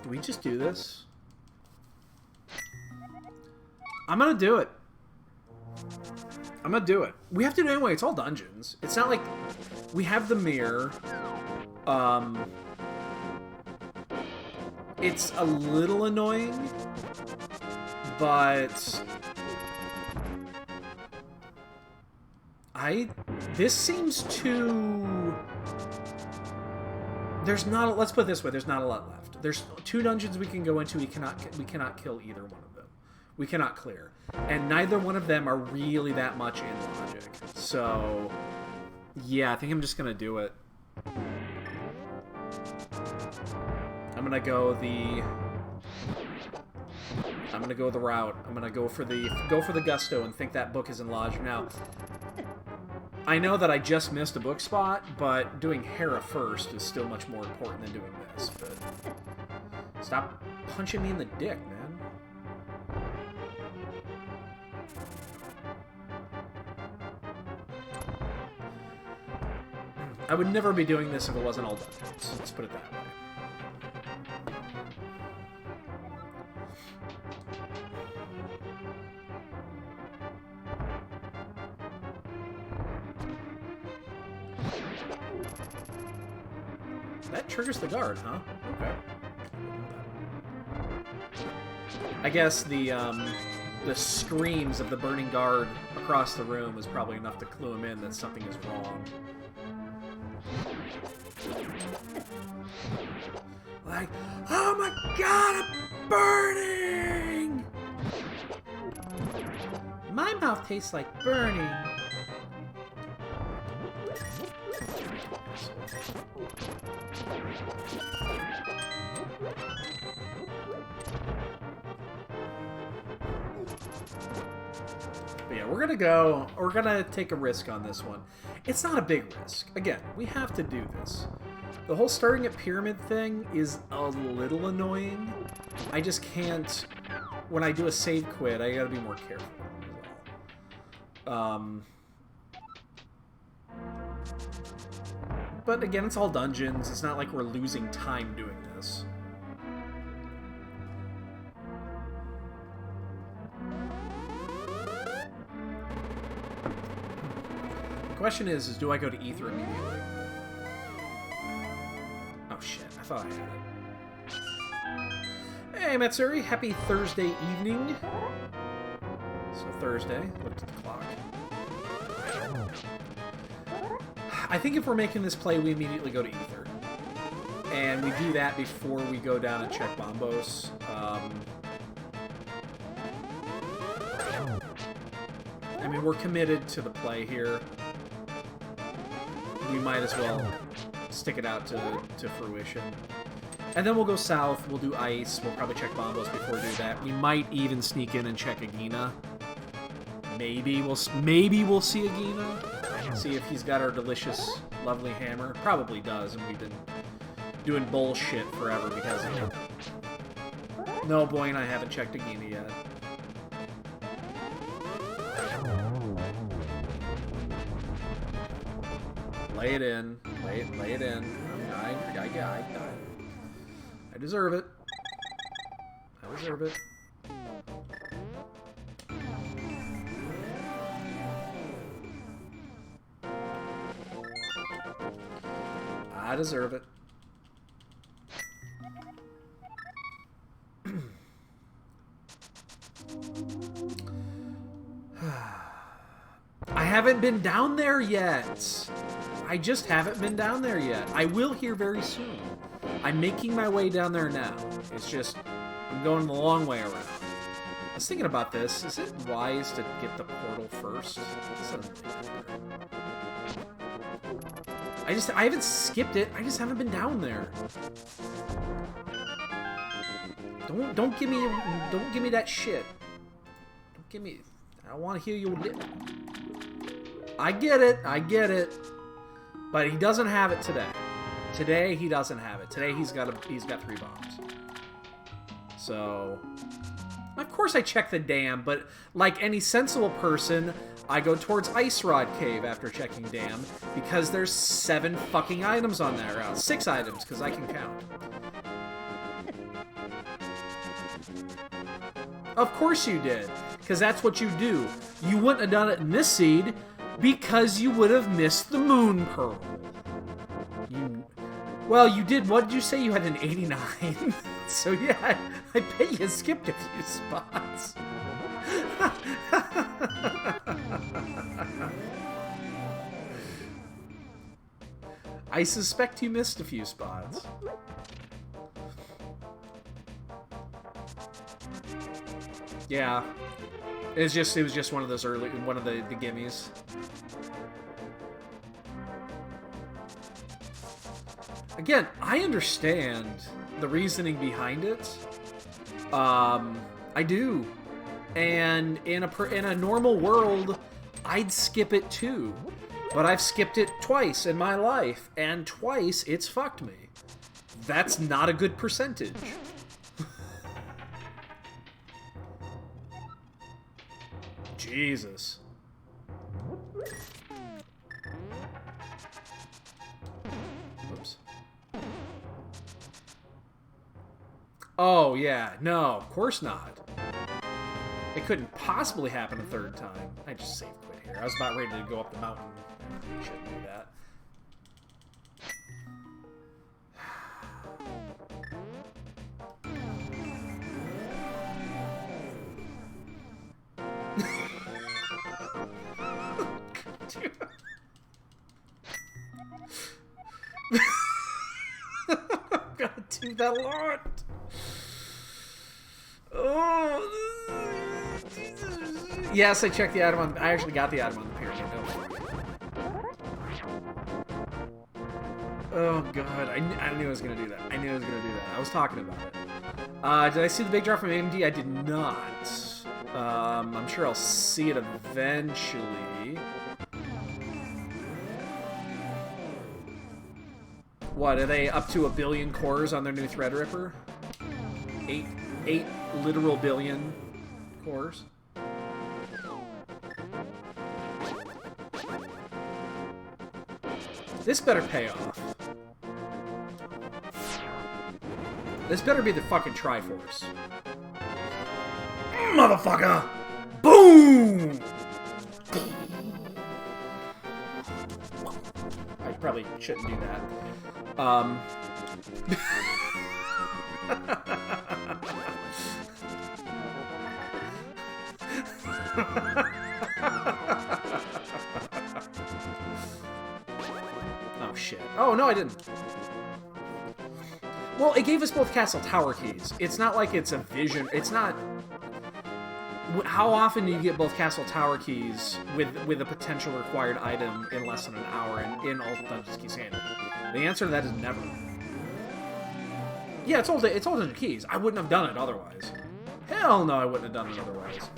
Do we just do this? I'm gonna do it. I'm gonna do it. We have to do it anyway. It's all dungeons. It's not like we have the mirror. It's a little annoying, but this seems too... There's not... Let's put it this way. There's not a lot left. There's 2 dungeons we can go into. We cannot kill either one of them. We cannot clear. And neither one of them are really that much in logic. So, yeah, I think I'm just gonna do it. I'm gonna go the route. I'm gonna go for the gusto and think that book is in logic. Now, I know that I just missed a book spot, but doing Hera first is still much more important than doing this. But stop punching me in the dick, man. I would never be doing this if it wasn't all dungeons. Let's put it that way. That triggers the guard, huh? Okay. I guess the screams of the burning guard across the room is probably enough to clue him in that something is wrong. Like, oh my god, I'm burning! My mouth tastes like burning. But yeah, we're gonna take a risk on this one. It's not a big risk. Again, we have to do this. The whole starting at pyramid thing is a little annoying. I just can't, when I do a save quit, I gotta be more careful. But again, it's all dungeons. It's not like we're losing time doing this. The question is do I go to Ether immediately? Oh shit, I thought I had it. Hey Matsuri, happy Thursday evening. So Thursday, looked at the clock. I think if we're making this play, we immediately go to Ether. And we do that before we go down and check Bombos. I mean, we're committed to the play here. We might as well stick it out to fruition. And then we'll go south, we'll do ice, we'll probably check Bombos before we do that. We might even sneak in and check Agina. Maybe we'll see Agina. See if he's got our delicious, lovely hammer. Probably does, and we've been doing bullshit forever because of it. No, boy, and I haven't checked Agina yet. Lay it in. Lay it in. I deserve it. I deserve it. I deserve it. I haven't been down there yet. I just haven't been down there yet. I will here very soon. I'm making my way down there now. It's just, I'm going the long way around. I was thinking about this. Is it wise to get the portal first? I haven't skipped it. I just haven't been down there. Don't give me that shit. Don't give me. I don't want to hear your lip. I get it. But he doesn't have it today. Today he doesn't have it. Today he's got 3 bombs. So, of course I check the dam, but like any sensible person, I go towards Ice Rod Cave after checking dam because there's 7 fucking items on that route. 6 items, because I can count. Of course you did, because that's what you do. You wouldn't have done it in this seed because you would have missed the Moon Pearl. Well, you did. What did you say? You had an 89? So yeah, I bet you skipped a few spots. I suspect you missed a few spots. Yeah. It was just one of those one of the gimmies. Again, I understand the reasoning behind it. I do. And in a normal world, I'd skip it too. But I've skipped it twice in my life, and twice it's fucked me. That's not a good percentage. Jesus. Whoops. Oh, yeah. No, of course not. It couldn't possibly happen a third time. I just save quit here. I was about ready to go up the mountain. I shouldn't do that. I'm gonna do that a lot. Oh, Jesus. Yes, I checked the item on. I actually got the item on the pyramid. Oh god, I knew I was gonna do that. I knew I was gonna do that. I was talking about it. Did I see the big drop from AMD? I did not. I'm sure I'll see it eventually. What, are they up to 1 billion cores on their new Threadripper? 8 literal billion cores? This better pay off. This better be the fucking Triforce. Motherfucker! Boom! I probably shouldn't do that. Oh shit. Oh no, I didn't. Well, it gave us both Castle Tower keys. It's not like it's a vision. It's not... How often do you get both Castle Tower keys with a potential required item in less than an hour in Ultimate Dungeons Keysanity? The answer to that is never. Yeah, it's all Dungeon keys. I wouldn't have done it otherwise. Hell no, I wouldn't have done it otherwise.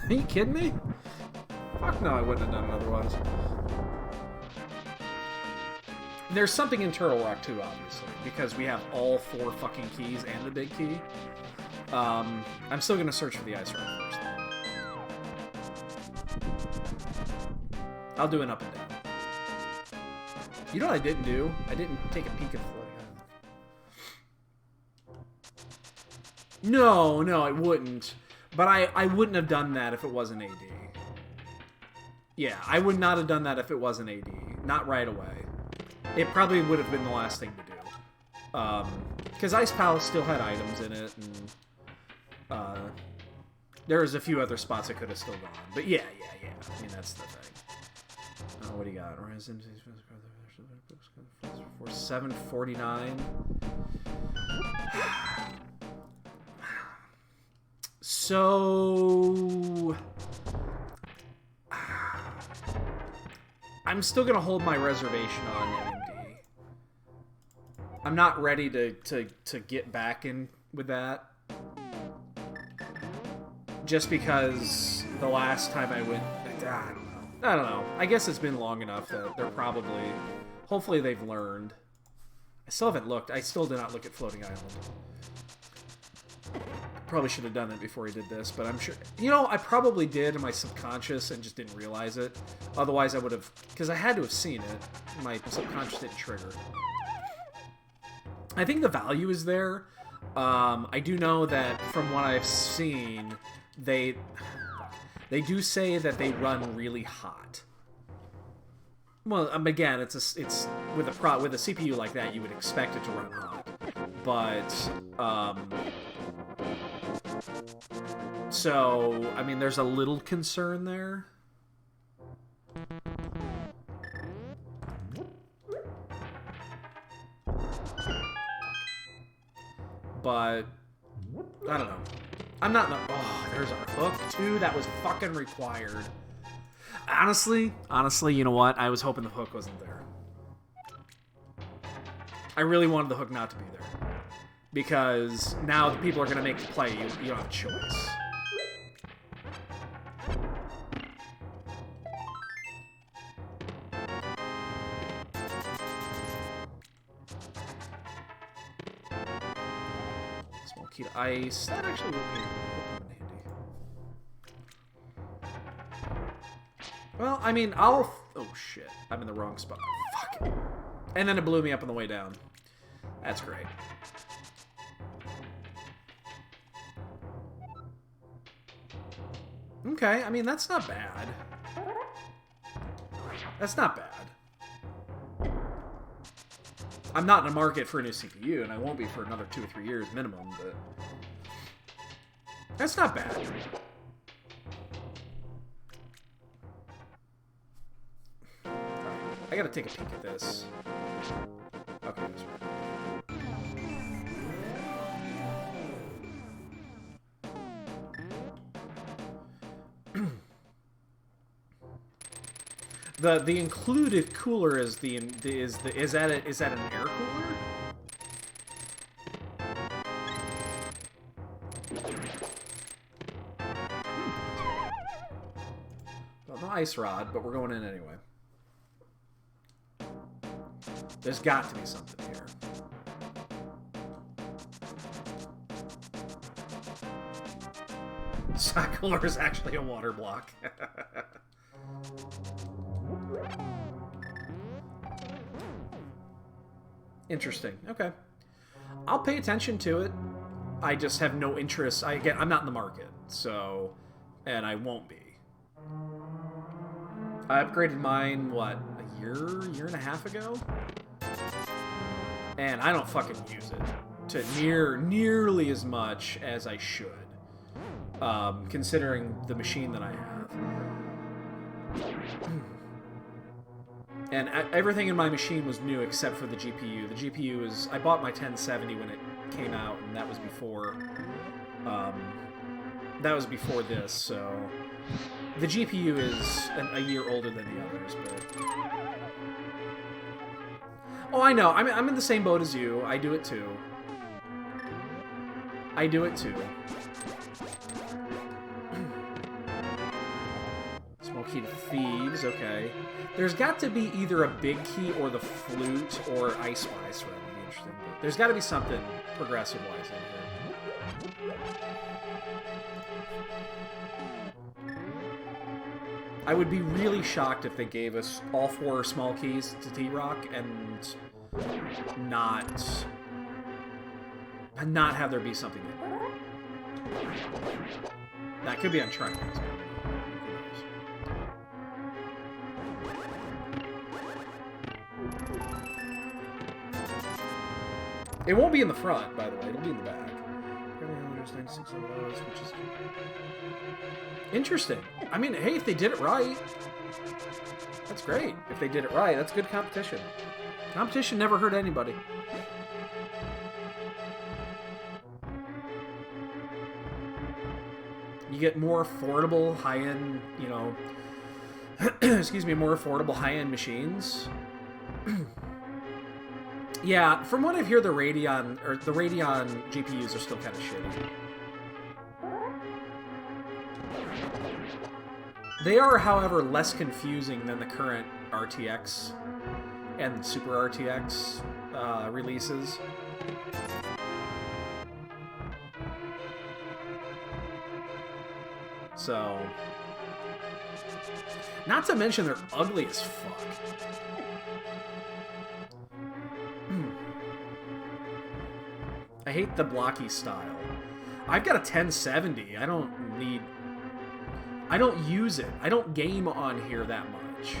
Are you kidding me? Fuck no, I wouldn't have done it otherwise. There's something in Turtle Rock too, obviously, because we have all 4 fucking keys and the big key. I'm still gonna search for the SRL first. I'll do an up and down. You know what I didn't do? I didn't take a peek at the floating island. No, I wouldn't. But I wouldn't have done that if it wasn't AD. Yeah, I would not have done that if it wasn't AD. Not right away. It probably would have been the last thing to do. Because Ice Palace still had items in it, and there was a few other spots that could have still gone. But yeah. I mean, that's the thing. What do you got? For 749. So I'm still gonna hold my reservation on AMD. I'm not ready to get back in with that. Just because the last time I went, I don't know. I guess it's been long enough that they're probably, hopefully they've learned. I still haven't looked. I still did not look at Floating Island. Probably should have done it before he did this, but I'm sure... You know, I probably did in my subconscious and just didn't realize it. Otherwise, I would have... Because I had to have seen it. My subconscious didn't trigger. I think the value is there. I do know that from what I've seen, they do say that they run really hot. Well, again, it's with a CPU like that, you would expect it to run hot. But so I mean, there's a little concern there. But I don't know. I'm not. Oh, there's our hook too. That was fucking required. Honestly, you know what? I was hoping the hook wasn't there. I really wanted the hook not to be there. Because now the people are going to make the play. You don't have a choice. Small key to ice. That actually will come in handy. Well, I mean, I'll... Oh, shit. I'm in the wrong spot. Fuck it. And then it blew me up on the way down. That's great. Okay, I mean, that's not bad. That's not bad. I'm not in the market for a new CPU, and I won't be for another 2 or 3 years minimum, but... That's not bad. I gotta take a peek at this. Okay, that's right. The included cooler is is that an air cooler? Well, no ice rod, but we're going in anyway. There's got to be something here. Side cooler is actually a water block. Interesting. Okay. I'll pay attention to it. I just have no interest. Again, I'm not in the market, so... And I won't be. I upgraded mine, what, a year and a half ago? And I don't fucking use it to nearly as much as I should. Considering the machine that I have. And everything in my machine was new except for the GPU. The GPU is... I bought my 1070 when it came out, and that was before... that was before this, so... The GPU is a year older than the others, but... Oh, I know. I'm in the same boat as you. I do it too. I do it too. Small key to thieves, okay. There's got to be either a big key or the flute or Ice Spice, right? Would be interesting. But there's got to be something progressive-wise in here. I would be really shocked if they gave us all 4 small keys to T-Rock and not have there be something in there. That could be on Trent. It won't be in the front, by the way. It'll be in the back. There's 96 of those, which is interesting. I mean, hey, if they did it right, that's great. If they did it right, that's good competition. Competition never hurt anybody. You get more affordable, high-end, you know, excuse me, more affordable high-end machines. Yeah, from what I hear, the Radeon GPUs are still kind of shitty. They are, however, less confusing than the current RTX and Super RTX releases. So, not to mention they're ugly as fuck. I hate the blocky style. I've got a 1070. I don't use it. I don't game on here that much.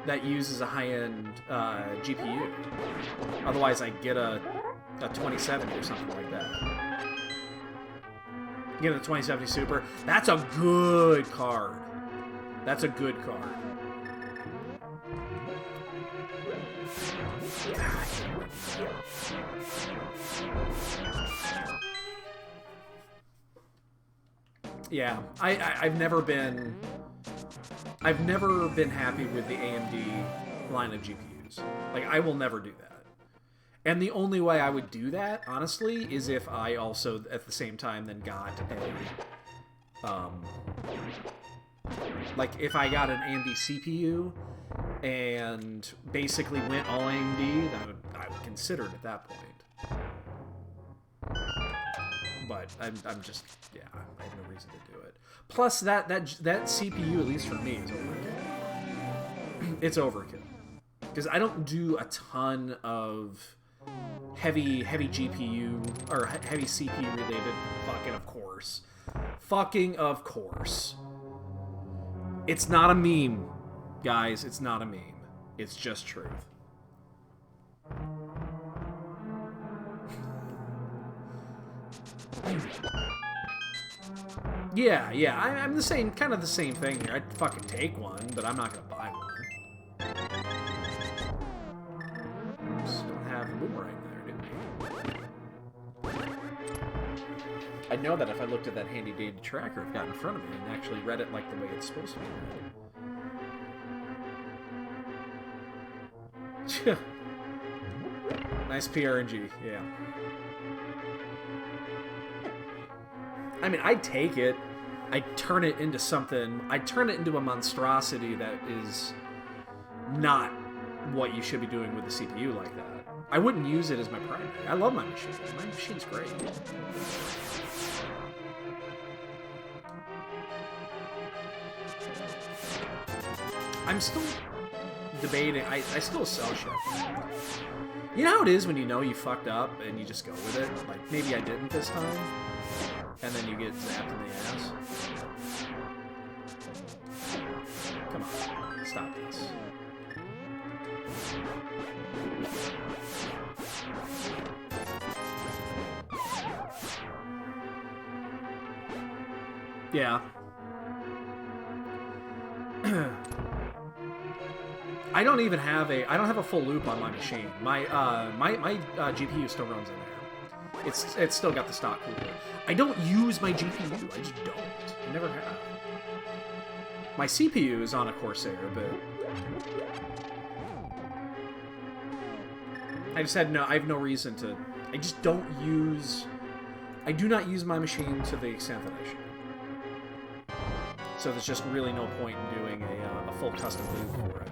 That uses a high-end GPU. Otherwise, I get a 2070 or something like that. Get a 2070 Super. That's a good card. That's a good card. Yeah, I've never been happy with the AMD line of GPUs. Like, I will never do that. And the only way I would do that, honestly, is if I also, at the same time, then got a, like, if I got an AMD CPU and basically went all AMD, I would consider it at that point. But I'm just, yeah, I have no reason to do it. Plus, that CPU, at least for me, is overkill. It's overkill. Because I don't do a ton of heavy GPU, or heavy CPU related, fucking of course. It's not a meme, guys. It's not a meme. It's just truth. Yeah, I'm the same, kind of the same thing here. I'd fucking take one, but I'm not gonna buy one. Just don't have a boomerang there, do we? I'd know that if I looked at that handy dandy tracker I've got in front of me and actually read it like the way it's supposed to be read. Nice PRNG, yeah. I mean, I'd take it. I'd turn it into something. I'd turn it into a monstrosity that is not what you should be doing with the CPU like that. I wouldn't use it as my primary. I love my machine. My machine's great. I'm still debating. I still sell shit. You know how it is when you know you fucked up and you just go with it? Like, maybe I didn't this time. And then you get zapped in the ass. Come on. Stop this. Yeah. I don't even have a. I don't have a full loop on my machine. My GPU still runs in there. It's still got the stock cooler. I don't use my GPU. I just don't. I never have. My CPU is on a Corsair, but I just had no. I have no reason to. I just don't use. I do not use my machine to the extent that I should. So there's just really no point in doing a full custom loop for it.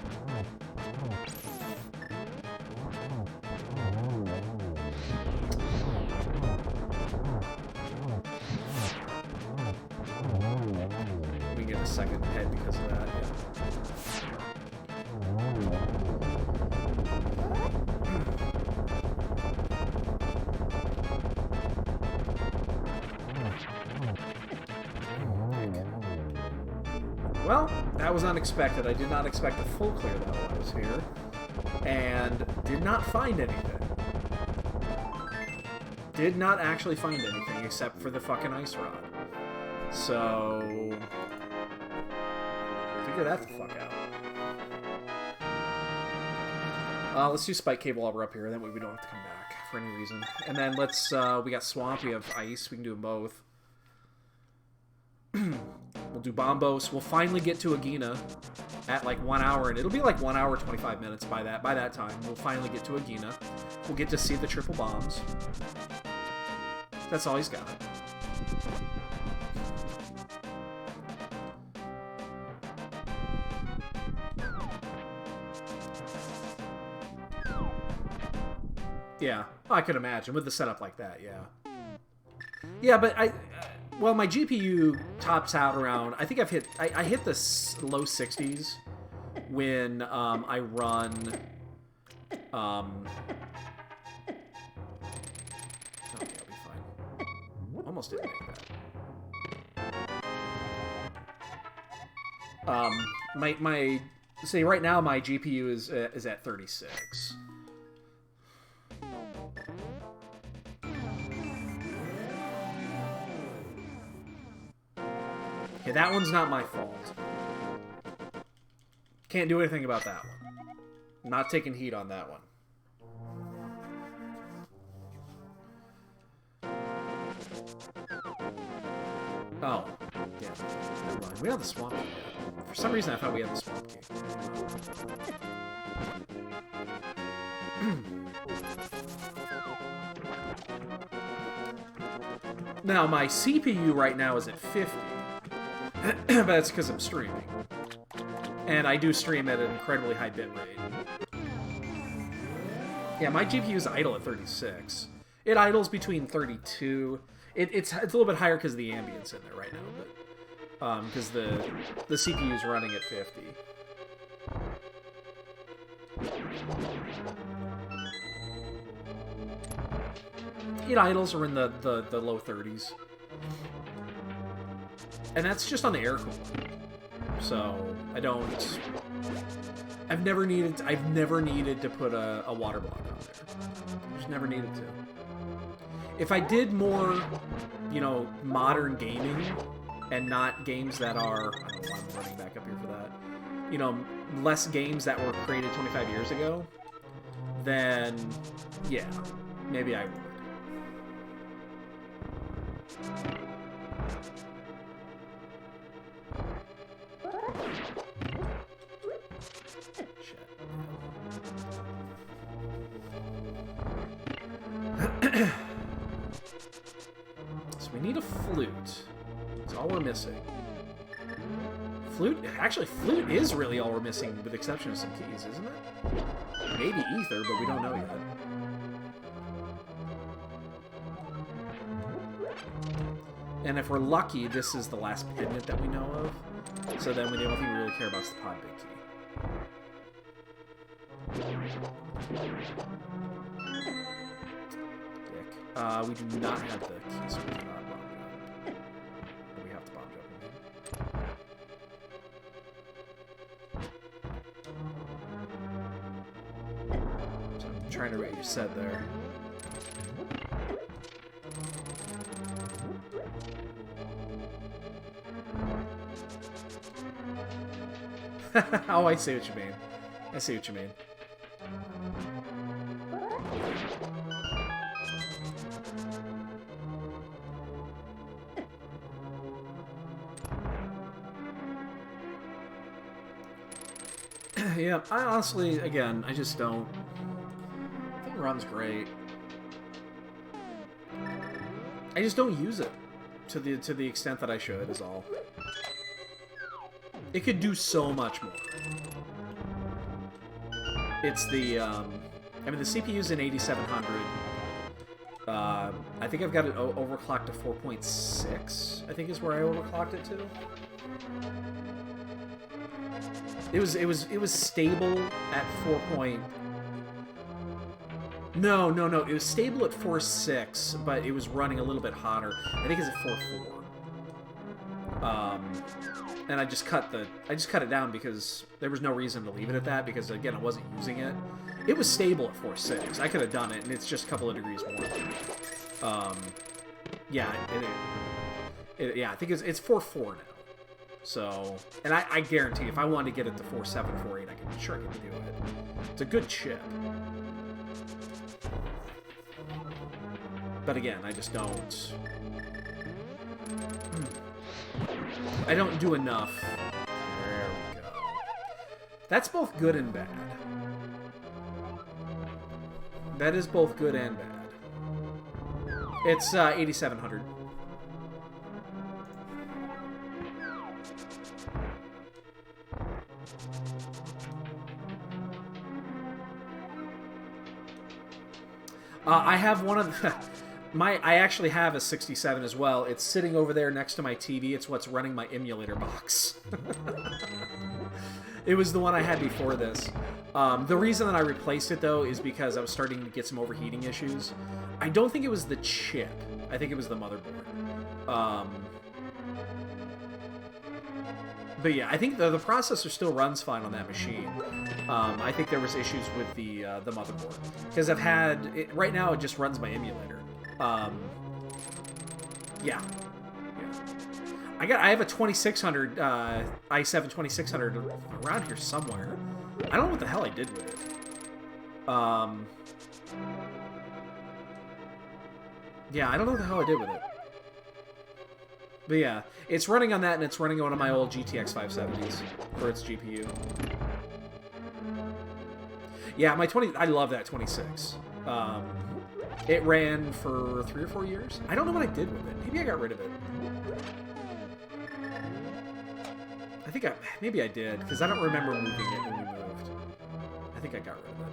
We get a second head because of that. Well, that was unexpected. I did not expect a full clear that while I was here. And did not find anything. Did not actually find anything except for the fucking ice rod. So figure that the fuck out. Let's do spike cable while we're up here, then we don't have to come back for any reason. And then let's, we got swamp, we have ice, we can do them both. We'll do Bombos. We'll finally get to Agina at like 1 hour, and it'll be like 1 hour 25 minutes by that time. We'll finally get to Agina. We'll get to see the triple bombs. That's all he's got. Yeah, I could imagine with the setup like that. Yeah. Yeah, but well, my GPU tops out around. I think I hit the low 60s when I run. Okay, I'll be fine. Almost didn't make that. See, right now my GPU is at 36. Okay, that one's not my fault. Can't do anything about that one. Not taking heat on that one. Oh, yeah. Never mind. We have the swamp key. For some reason, I thought we had the swamp key. Now, my CPU right now is at 50. But that's because I'm streaming. And I do stream at an incredibly high bit rate. Yeah, my GPU is idle at 36. It idles between 32. It's a little bit higher because of the ambience in there right now, but because the CPU is running at 50. It idles are in the low 30s. And that's just on the air cooler. So I've never needed to put a water block on there. Just never needed to. If I did more, modern gaming and not games that are, I don't know why I'm running back up here for that. Less games that were created 25 years ago, then yeah, maybe I would. So we need a flute. That's all we're missing. Flute? Actually, flute is really all we're missing, with the exception of some keys, isn't it? Maybe ether, but we don't know yet. And if we're lucky, this is the last pendant that we know of. So then the only thing we really care about is the pod big key. Dick. We do not have the keys, so we cannot bomb jump. We have to bomb jump. So I'm trying to read what you said there. Oh, I see what you mean. I see what you mean. Yeah, I honestly, again, I just don't... I think run's great. I just don't use it to the extent that I should, is all. It could do so much more. It's the, I mean, the CPU's in 8700. I think I've got it overclocked to 4.6, I think is where I overclocked it to. It was stable at 4 point... No. It was stable at 4.6, but it was running a little bit hotter. I think it's at 4.4. And I just cut it down because there was no reason to leave it at that, because again, I wasn't using it. It was stable at 4.6. I could have done it, and it's just a couple of degrees more. Yeah, yeah, I think it's 4.4 now. So, and I guarantee if I wanted to get it to 4.7, 4.8, I could do it. It's a good chip. But again, I just don't... I don't do enough. There we go. That's both good and bad. That is both good and bad. It's 8700. I have one of the... I actually have a 67 as well. It's sitting over there next to my TV. It's what's running my emulator box. It was the one I had before this. The reason that I replaced it, though, is because I was starting to get some overheating issues. I don't think it was the chip. I think it was the motherboard. But yeah, I think the processor still runs fine on that machine. I think there was issues with the motherboard. Because I've had... right now, it just runs my emulator. Yeah. I have a 2600, i7 2600 around here somewhere. I don't know what the hell I did with it. Yeah, I don't know what the hell I did with it. But yeah, it's running on that, and it's running on one of my old GTX 570s for its GPU. Yeah, I love that 26. It ran for 3 or 4 years. I don't know what I did with it. Maybe I got rid of it. I think maybe I did, because I don't remember moving it when we moved. I think I got rid of it.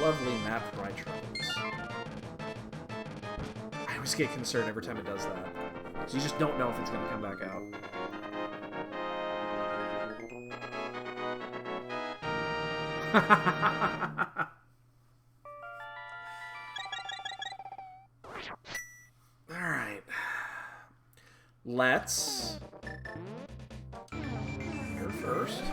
Lovely map for my troubles. I always get concerned every time it does that. So you just don't know if it's going to come back out. Alright. Let's... Here first.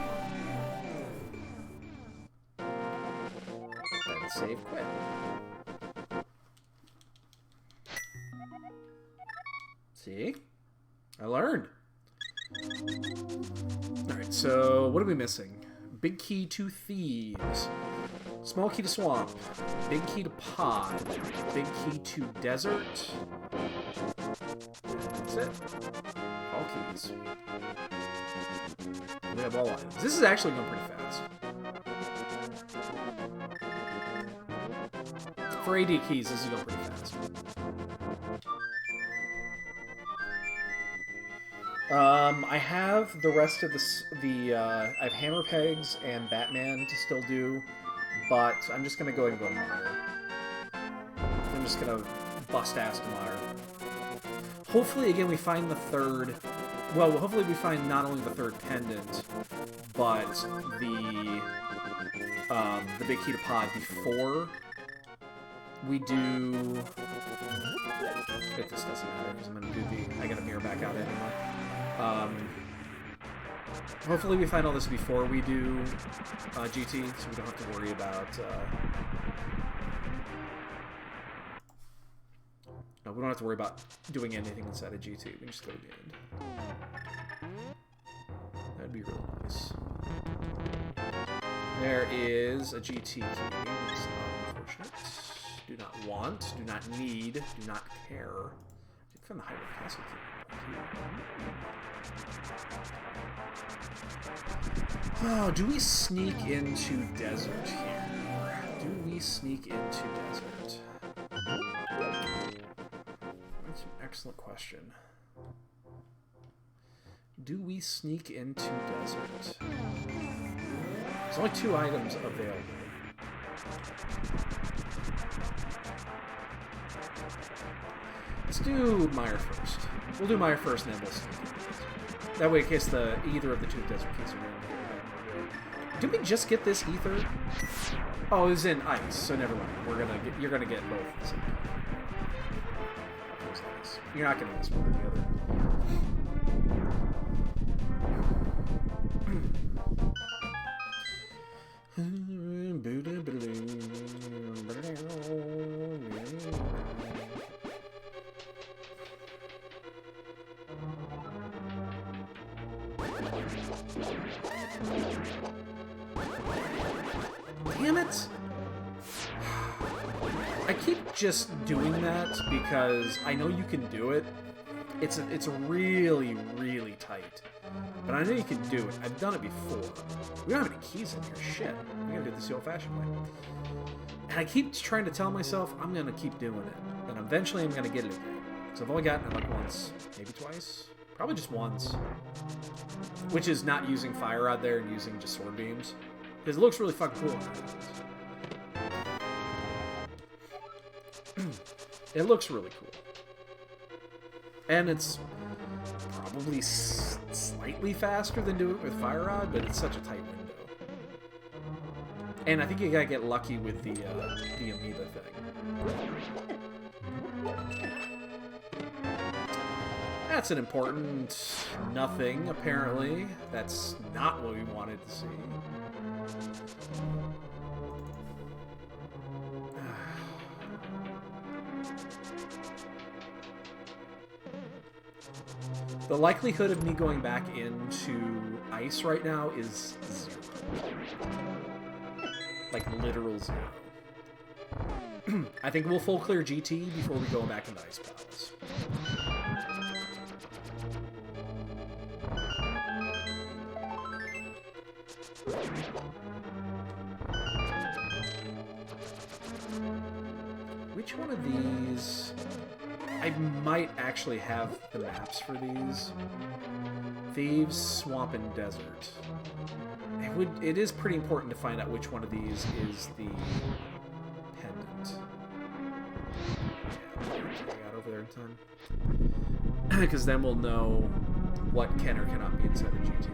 Save quit. See? I learned. Alright, so what are we missing? Big key to thieves. Small key to swamp. Big key to pod. Big key to desert. That's it. All keys. We have all items. This is actually going pretty fast. For AD keys, this is going pretty fast. I have the rest of I have hammer pegs and Batman to still do, but I'm just gonna go ahead and go to Meyer. I'm just gonna bust ass to Meyer. Hopefully, again, we find the third. Well, hopefully we find not only the third pendant, but the big key to pod before we do. If this doesn't matter, because I'm gonna do I gotta mirror back out anyway. Hopefully we find all this before we do GT, so we don't have to worry about. No, we don't have to worry about doing anything inside of GT. We can just go to the end. That'd be really nice. There is a GT key. It's not unfortunate. Do not want, do not need, do not care. From the Hyrule Castle key. Oh, do we sneak into desert here? Do we sneak into desert? That's an excellent question. Do we sneak into desert? There's only 2 items available. Let's do Meyer first. We'll do Meyer first, and then we'll sneak into desert. That way, in case either of the 2 desert keys are in here. Did we just get this ether? Oh, it was in ice, so never mind. You're gonna get both at the same time. You're not getting this one or the other. Damn it! I keep just doing that because I know you can do it. It's really, really tight. But I know you can do it. I've done it before. We don't have any keys in here. Shit. We gotta do this the old-fashioned way. And I keep trying to tell myself I'm gonna keep doing it. And eventually I'm gonna get it again. Because I've only gotten it like once. Maybe twice? Probably just once. Which is not using fire out there and using just sword beams. Because it looks really fucking cool. It looks really cool. And it's probably slightly faster than doing it with Fire Rod, but it's such a tight window. And I think you gotta get lucky with the amoeba thing. That's an important nothing, apparently. That's not what we wanted to see. The likelihood of me going back into ice right now is 0. Like, literal 0. I think we'll full clear GT before we go back into Ice Palace. Which one of these... I might actually have the maps for these. Thieves, Swamp, and Desert. It is pretty important to find out which one of these is the pendant. Yeah, I got over there in time. Because then we'll know what can or cannot be inside the GT.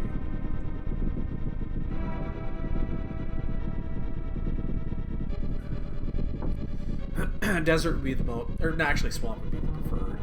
Desert would be the most, or no, actually Swamp would be the preferred.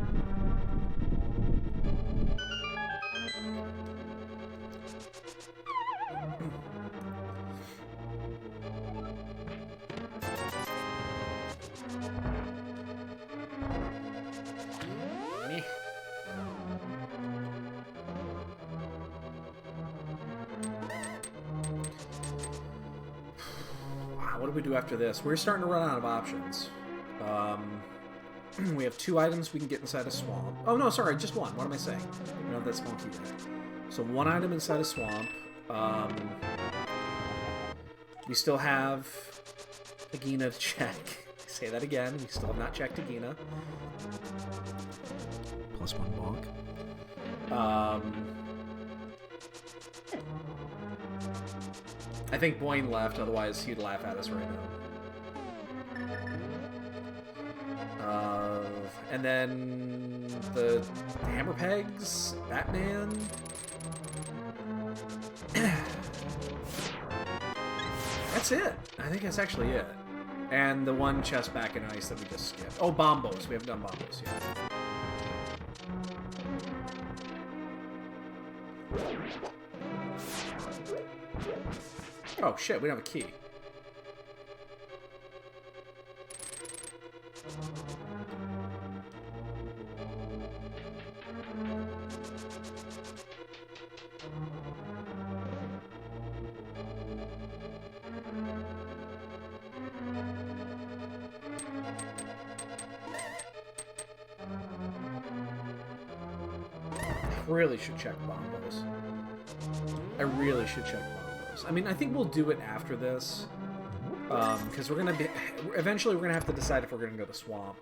What do we do after this? We're starting to run out of options. We have 2 items we can get inside a swamp. Oh, no, sorry, just 1. What am I saying? We don't have that small key yet. So 1 item inside a swamp. We still have Agina to check. Say that again. We still have not checked Agina.
+1 bonk.
I think Boyne left, otherwise he'd laugh at us right now. And then the hammer pegs, Batman. That's it. I think that's actually it. And the 1 chest back in ice that we just skipped. Oh, Bombos. We haven't done Bombos yet. Oh, shit. We don't have a key. Really should check Bombos. I really should check Bombos. I mean, I think we'll do it after this. Because we're going to be... Eventually, we're going to have to decide if we're going to go to Swamp.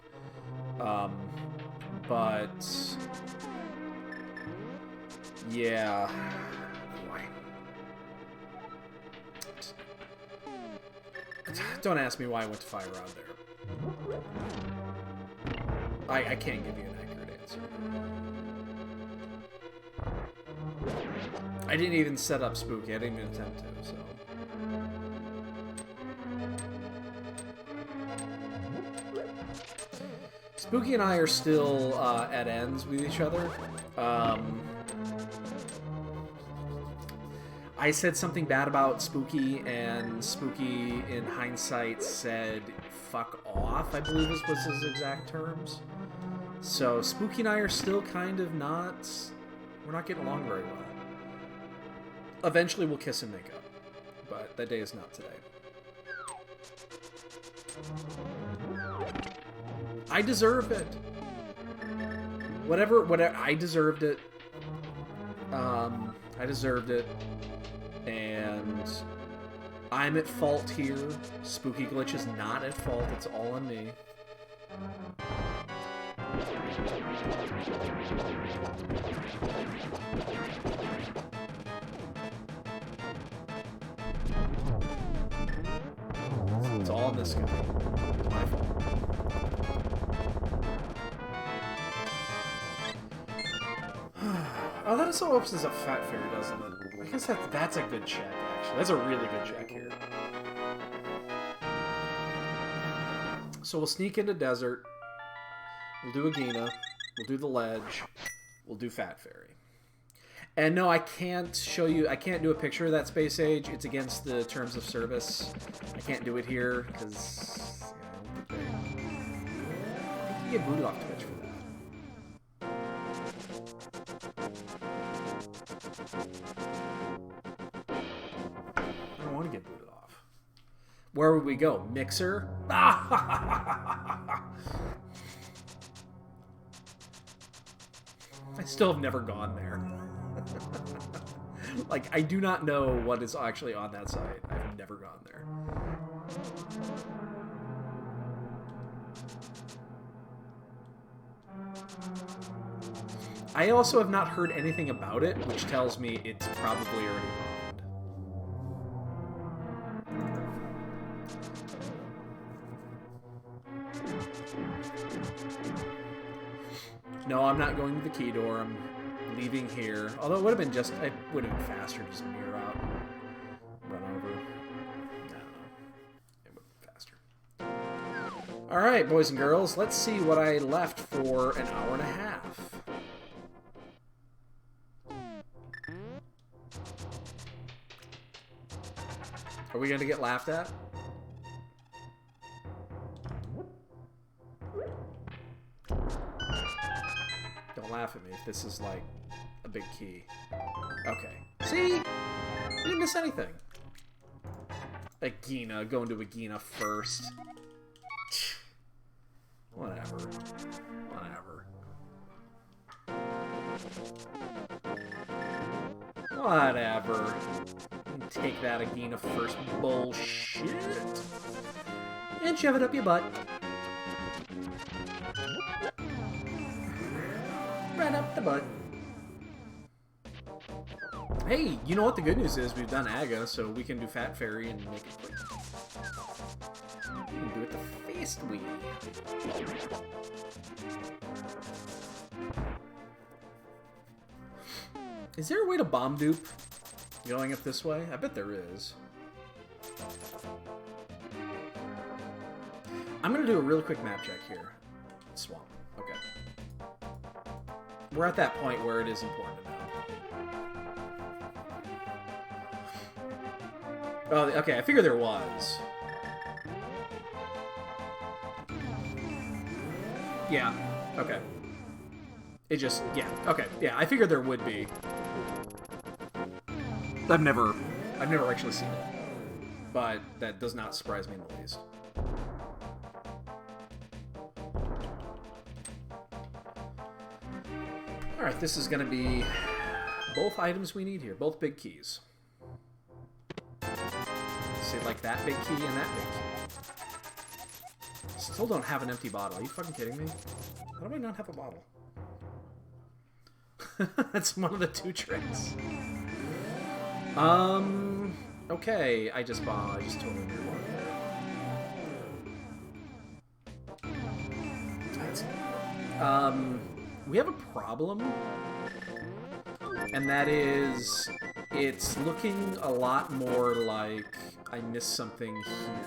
But... Yeah... Boy. Don't ask me why I went to Fire out there. I can't give you an accurate answer. I didn't even set up Spooky. I didn't even attempt to, so... Spooky and I are still at ends with each other. I said something bad about Spooky, and Spooky, in hindsight, said fuck off, I believe was his exact terms. So Spooky and I are still kind of not... We're not getting along very well. Eventually we'll kiss and make up, but that day is not today. I deserve it. Whatever, I deserved it. I deserved it. And I'm at fault here. Spooky Glitch is not at fault. It's all on me. It's all on this guy. It's my fault. Oh, that also opens up Fat Fairy, doesn't it? I guess that's a good check, actually. That's a really good check here. So we'll sneak into Desert. We'll do Agina. We'll do the Ledge. We'll do Fat Fairy. And no, I can't show you... I can't do a picture of that Space Age. It's against the terms of service. I can't do it here, because... You know, I think you get booted off Twitch for that. I don't want to get booted off. Where would we go? Mixer? I still have never gone there. Like, I do not know what is actually on that site. I've never gone there. I also have not heard anything about it, which tells me it's probably already No, I'm not going to the key door. I'm leaving here. Although it would have been just... It would have been faster to just mirror out and run over. I don't know. It would have been faster. Alright, boys and girls. Let's see what I left for an hour and a half. Are we going to get laughed at? Don't laugh at me if this is, like, a big key. Okay. See? You didn't miss anything. Agina, going to Agina first. Whatever. Whatever. Whatever. Take that Agina first bullshit. And shove it up your butt. Right up the butt. Hey, you know what the good news is? We've done Aga, so we can do Fat Fairy and make it quick. We can do it the fast way. Is there a way to bomb dupe going up this way? I bet there is. I'm gonna do a really quick map check here. Swamp. Okay. We're at that point where it is important to know. Oh, okay, I figured there was. Yeah, okay. It just, yeah, okay, yeah, I figured there would be. I've never actually seen it. But that does not surprise me in the least. Alright, this is gonna be both items we need here, both big keys. Say like that big key and that big key. Still don't have an empty bottle. Are you fucking kidding me? How do I not have a bottle? That's one of the two tricks. Okay, I just totally did one there. We have a problem, and that is, it's looking a lot more like I missed something here,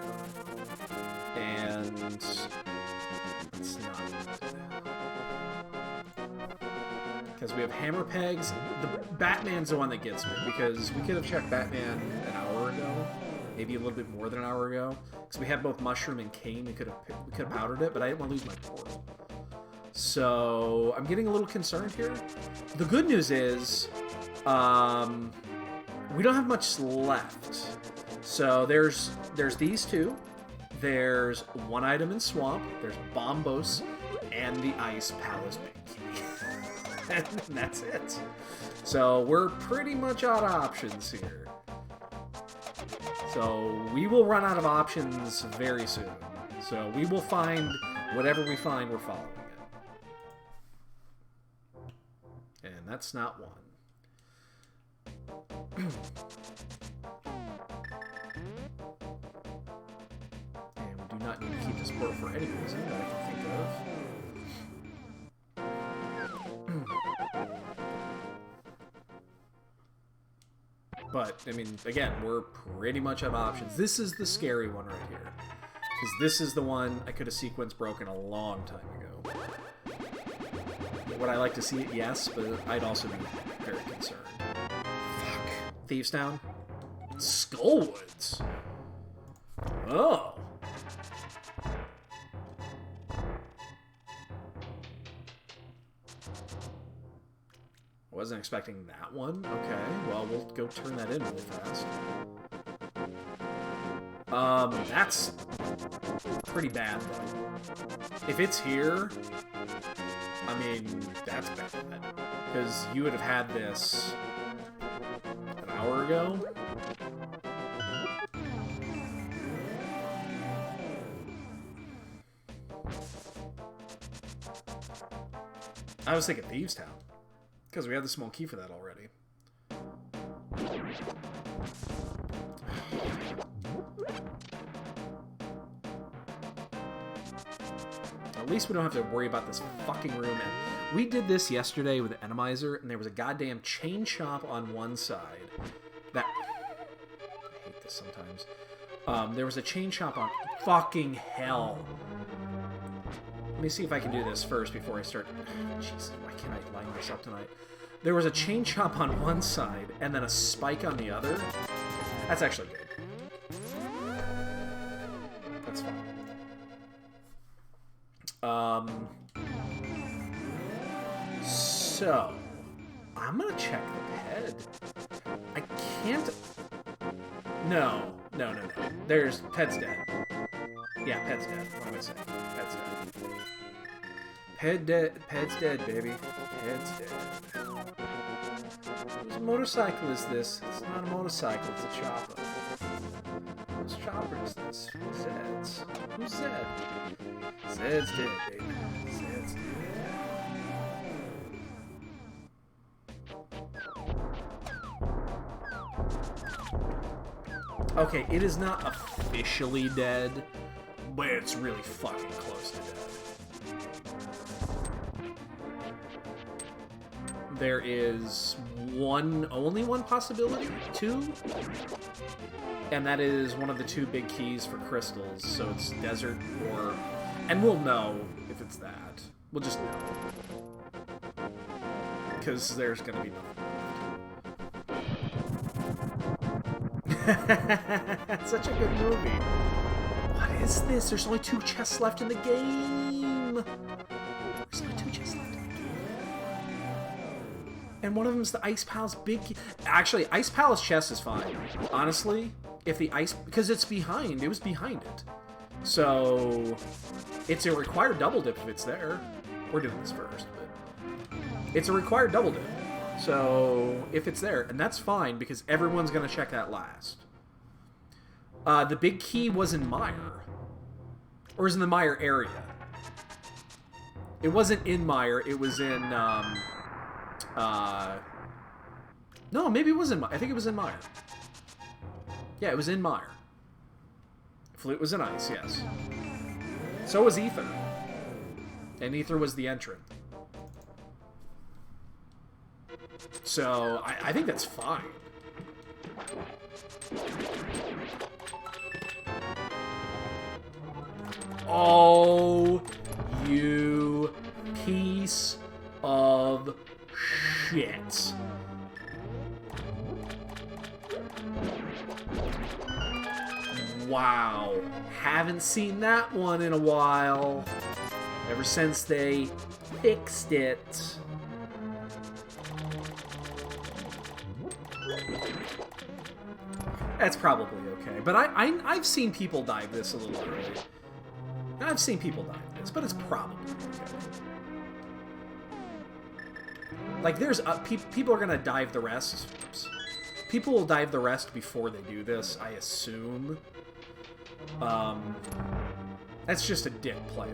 and it's not. Because we have hammer pegs. The Batman's the one that gets me, because we could have checked Batman an hour ago, maybe a little bit more than an hour ago. Because we had both mushroom and cane. We could have powdered it, but I didn't want to lose my portal. So I'm getting a little concerned here. The good news is, we don't have much left. So there's these two. There's one item in Swamp. There's Bombos and the Ice Palace Big Key. And that's it. So we're pretty much out of options here. So we will run out of options very soon. So we will find whatever we find, we're following it. And that's not one. And we do not need to keep this portal for any reason that I can think of. But, I mean, again, we're pretty much out of options. This is the scary one right here. Because this is the one I could have sequence broken a long time ago. Would I like to see it? Yes, but I'd also be very concerned. Fuck. Thieves Town? Skullwoods! Oh! Wasn't expecting that one. Okay, well, we'll go turn that in really fast. That's pretty bad, though. If it's here, I mean, that's bad. Because you would have had this an hour ago. I was thinking Thieves Town. Because we have the small key for that already. At least we don't have to worry about this fucking room. And we did this yesterday with the Enemizer, and there was a goddamn chain shop on one side. That... I hate this sometimes. There was a chain shop on... Fucking hell. Let me see if I can do this first before I start... Jesus, why can't I line this up tonight? There was a chain shop on one side, and then a spike on the other. That's actually good. That's fine. So... I'm gonna check the head. I can't... No. No, no, no. There's... Pet's dead. Yeah, Pet's dead. What am I saying? Pet's dead. Pet dead. Pet's dead, baby. Pet's dead. Whose motorcycle is this? It's not a motorcycle, it's a chopper. Whose chopper is this? Zed's. Who's Zed? Zed's dead, baby. Zed's dead. Okay, it is not officially dead, but it's really fucking close to dead. There is only one possibility? Two? And that is one of the two big keys for crystals, so it's desert or... And we'll know if it's that. We'll just know. Because there's gonna be nothing. Such a good movie. What is this? There's only 2 chests left in the game. There's only 2 chests left in the game. And one of them is the Ice Palace big key. Actually, Ice Palace chest is fine. Honestly, if the ice... Because it's behind. It was behind it. So, it's a required double dip if it's there. We're doing this first, but... It's a required double dip. So, if it's there, and that's fine, because everyone's going to check that last. The big key was in Mire. Or was in the Mire area. It wasn't in Mire, it was in, No, maybe it was in Mire. I think it was in Mire. Yeah, it was in Mire. Flute was in Ice, yes. So was Ether. And Ether was the entrant. So, I think that's fine. Oh, you piece of shit. Wow. Haven't seen that one in a while. Ever since they fixed it. That's probably okay, but I've seen people dive this a little early. I've seen people dive this, but it's probably okay. Like, there's people are gonna dive the rest. Oops. People will dive the rest before they do this, I assume. That's just a dick play,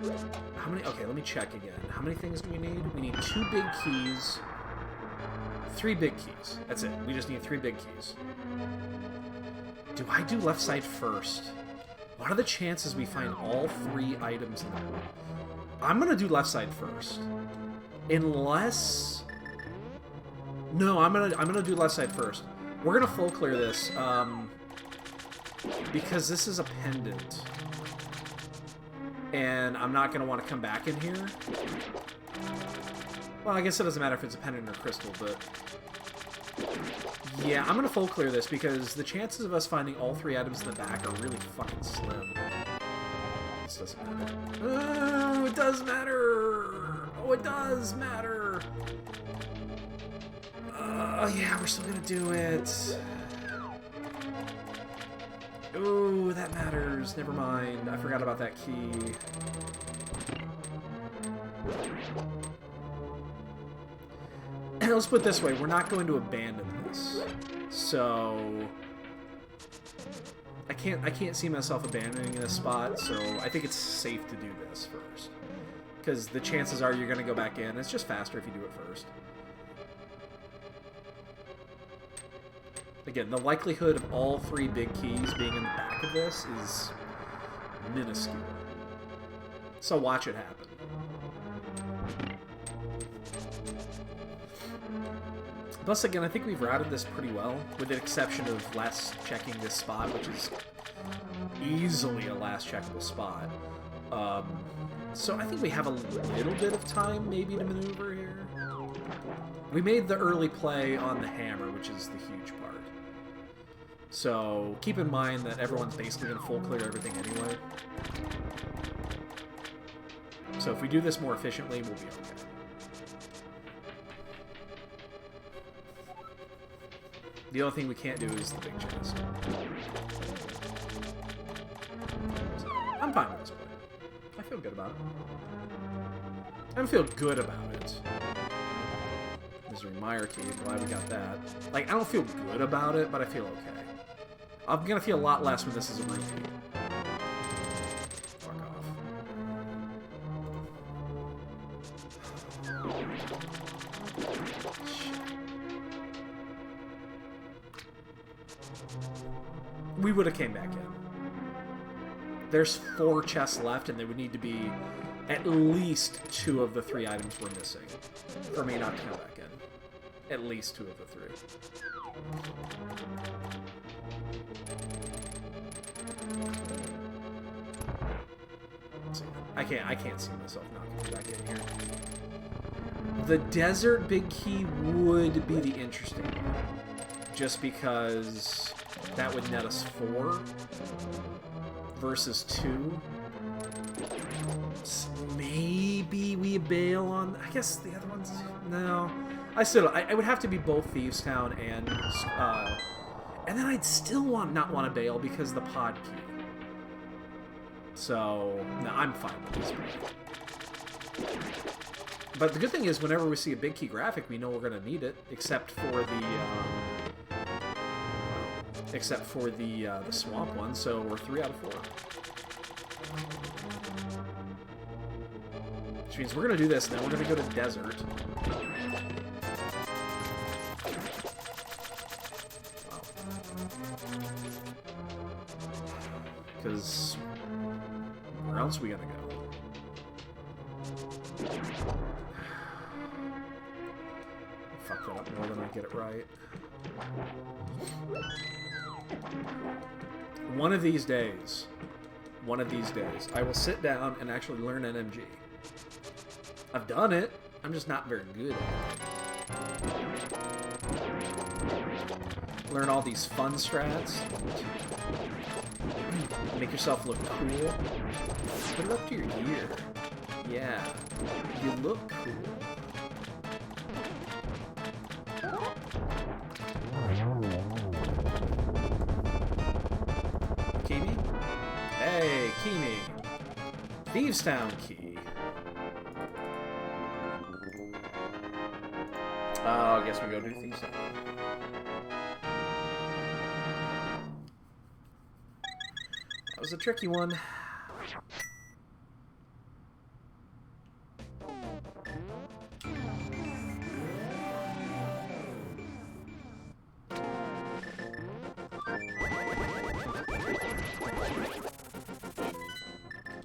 though. How many? Okay, let me check again. How many things do we need? We need 2 big keys. 3 big keys. That's it. We just need 3 big keys. Do I do left side first? What are the chances we find all 3 items in there? I'm gonna do left side first. Unless... No, I'm gonna do left side first. We're gonna full clear this, because this is a pendant. And I'm not gonna want to come back in here. Well, I guess it doesn't matter if it's a pendant or crystal, but... Yeah, I'm gonna full clear this because the chances of us finding all 3 items in the back are really fucking slim. This doesn't matter. Oh, it does matter! Oh, it does matter! Yeah, we're still gonna do it. Ooh, that matters. Never mind. I forgot about that key. Let's put it this way, we're not going to abandon this. So I can't see myself abandoning this spot, so I think it's safe to do this first. Because the chances are you're gonna go back in. It's just faster if you do it first. Again, the likelihood of all 3 big keys being in the back of this is minuscule. So watch it happen. Plus, again, I think we've routed this pretty well, with the exception of last checking this spot, which is easily a last checkable spot. So I think we have a little bit of time, maybe, to maneuver here. We made the early play on the hammer, which is the huge part. So keep in mind that everyone's basically going to full clear everything anyway. So if we do this more efficiently, we'll be okay. The only thing we can't do is the big chest. So, I'm fine with this play. I feel good about it. I don't feel good about it. Misery Mire Key, glad we got that. Like, I don't feel good about it, but I feel okay. I'm gonna feel a lot less when this is a repeat. Fuck off. We would have came back in. There's 4 chests left, and they would need to be at least 2 of the 3 items we're missing for me not to come back in. At least 2 of the 3. I can't see myself not coming back in here. The desert big key would be the interesting one, just because that would net us 4 versus 2. So maybe we bail on. I guess the other ones. No, I still. I would have to be both Thieves Town and then I'd still not want to bail because of the pod key. So, no, I'm fine with this one. But the good thing is, whenever we see a big key graphic, we know we're going to need it, except for the swamp one. So we're 3 out of 4. Which means we're going to do this, and then we're going to go to desert. Because where else are we gonna go? I fucked that up more than I get it right. One of these days, I will sit down and actually learn NMG. I've done it. I'm just not very good at it. Learn all these fun strats. Make yourself look cool. Put it up to your ear. Yeah. You look cool. Kimi? Hey, Kimi. Thieves Town key. I guess we go to Thieves Town. That was a tricky one.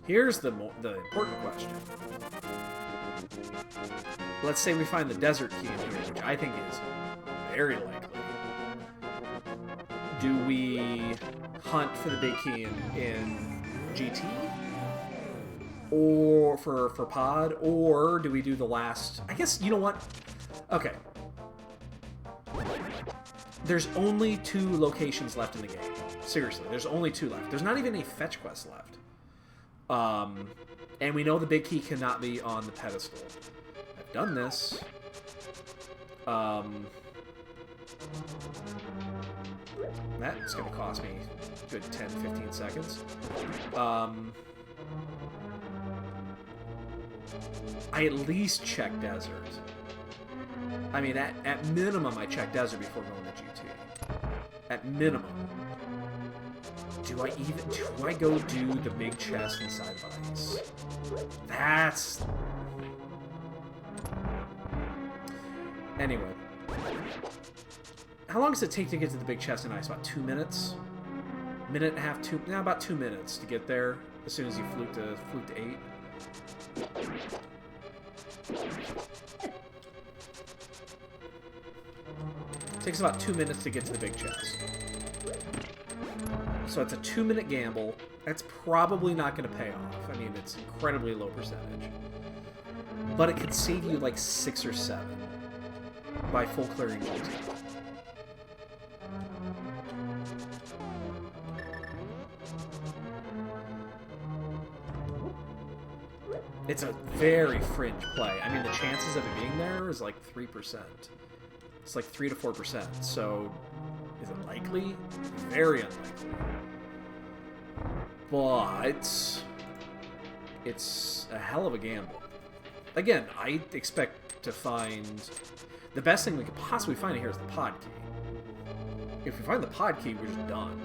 Here's the important question. Let's say we find the desert key in here, which I think is very likely. Do we hunt for the big key in GT? Or for pod? Or do we do the last... I guess, you know what? Okay. There's only 2 locations left in the game. Seriously, there's only 2 left. There's not even a fetch quest left. And we know the big key cannot be on the pedestal. I've done this. That's going to cost me a good 10-15 seconds. I at least check desert. I mean, at minimum, I check desert before going to GT. At minimum. Do I go do the big chest inside of ice? That's... Anyway. How long does it take to get to the big chest in ice? About 2 minutes? Minute and a half, about 2 minutes to get there as soon as you fluke to 8. It takes about 2 minutes to get to the big chest. So it's a 2-minute gamble. That's probably not going to pay off. I mean, it's incredibly low percentage. But it could save you like 6 or 7 by full clearing GT. It's a very fringe play. I mean, the chances of it being there is like 3%. It's like 3 to 4%. So Is it likely? Very unlikely. But it's a hell of a gamble. Again, I expect to find... The best thing we could possibly find here is the pod key. If we find the pod key, we're just done.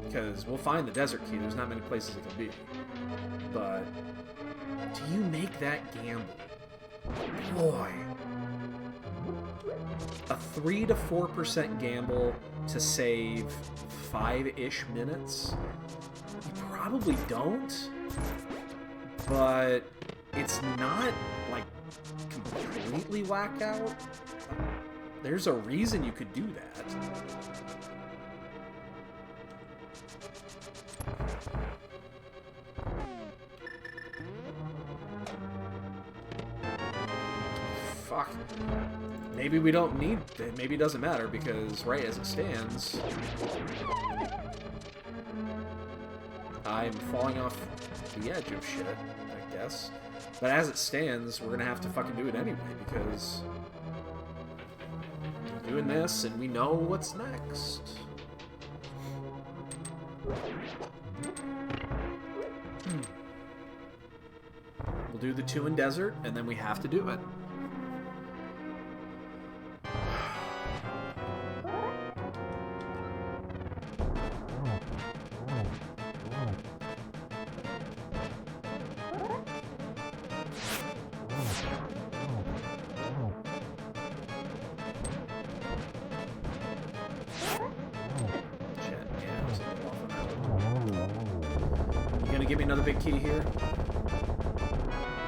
Because we'll find the desert key. There's not many places it can be. But do you make that gamble? Boy. A 3 to 4% gamble to save 5-ish minutes? You probably don't. But it's not, like, completely whack out. There's a reason you could do that. Fuck. Maybe we don't need... Maybe it doesn't matter, because right as it stands... I'm falling off the edge of shit, I guess. But as it stands, we're gonna have to fucking do it anyway, because... we're doing this, and we know what's next. We'll do the 2 in desert, and then we have to do it. Give me another big key here.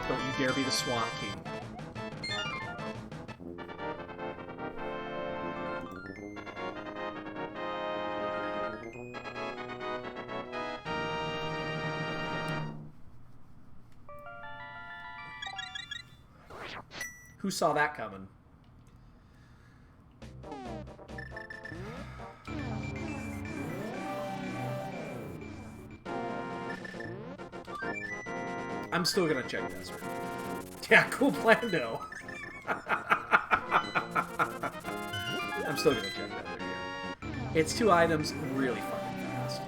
Don't you dare be the swamp key. Who saw that coming? I'm still gonna check this. Yeah, cool plan, though. I'm still gonna check that video. It's 2 items really fucking fast.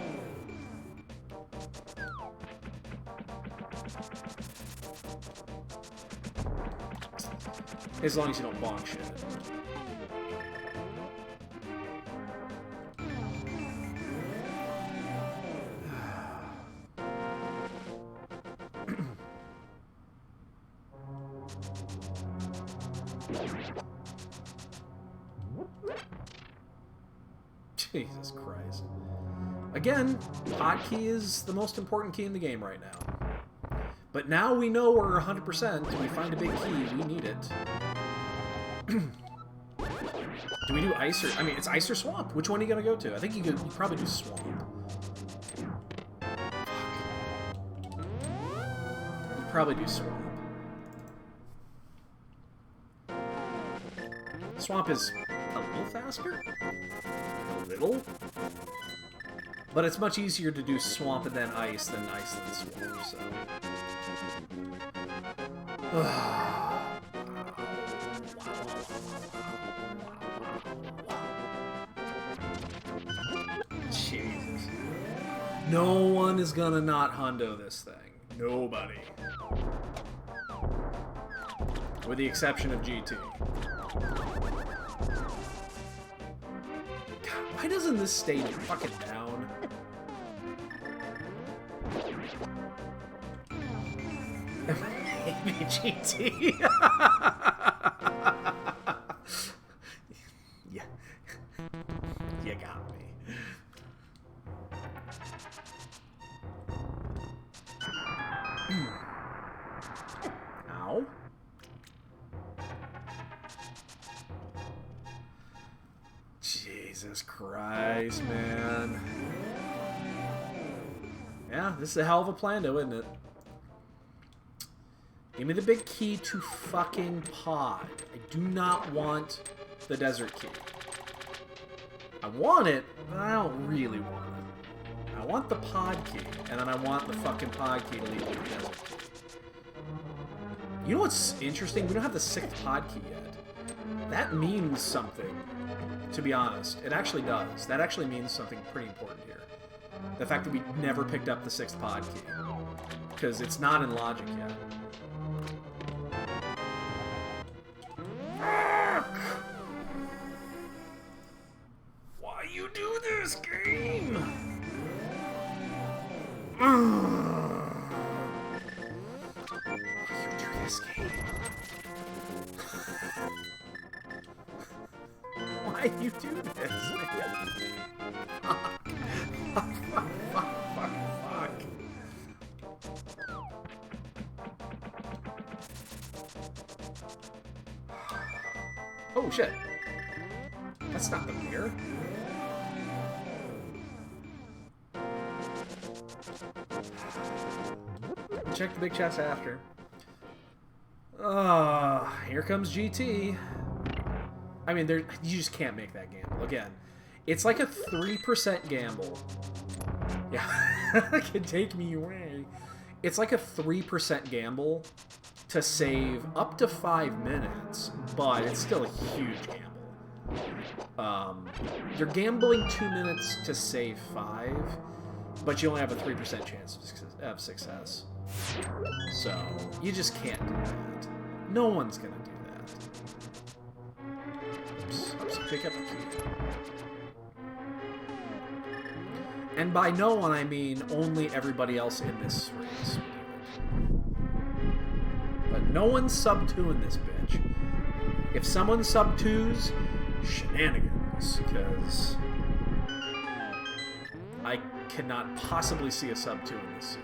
As long as you don't bonk shit. Jesus Christ. Again, hotkey is the most important key in the game right now. But now we know we're 100%. When we find a big key, we need it. Do we do ice or... I mean, it's ice or swamp. Which one are you going to go to? I think you probably do swamp. You probably do swamp. Swamp is a little faster? A little? But it's much easier to do swamp and then ice than swamp, so... Jesus. No one is gonna not hundo this thing. Nobody. With the exception of GT. God, why doesn't this stay fucking down? Maybe GT. Yeah. You got me. Ow. Jesus Christ, man. Yeah, this is a hell of a plan, though, isn't it? Give me the big key to fucking pod. I do not want the desert key. I want it, but I don't really want it. I want the pod key, and then I want the fucking pod key to lead to the desert key. You know what's interesting? We don't have the 6th pod key yet. That means something, to be honest. It actually does. That actually means something pretty important here. The fact that we never picked up the 6th pod key. Because it's not in logic yet. Why you do this, game? Why you do this, game? Why you do this, man? Fuck. Oh, shit. That's not the mirror. Check the big chest after. Here comes GT. I mean, you just can't make that gamble. Again, it's like a 3% gamble. Yeah, it can take me away. It's like a 3% gamble to save up to 5 minutes, but it's still a huge gamble. You're gambling 2 minutes to save 5, but you only have a 3% chance of success. So, you just can't do that. No one's gonna do that. Oops, pick up the key. And by no one, I mean only everybody else in this race. But no one's sub-2 in this bitch. If someone sub-2s, shenanigans, because I cannot possibly see a sub-2 in this scene.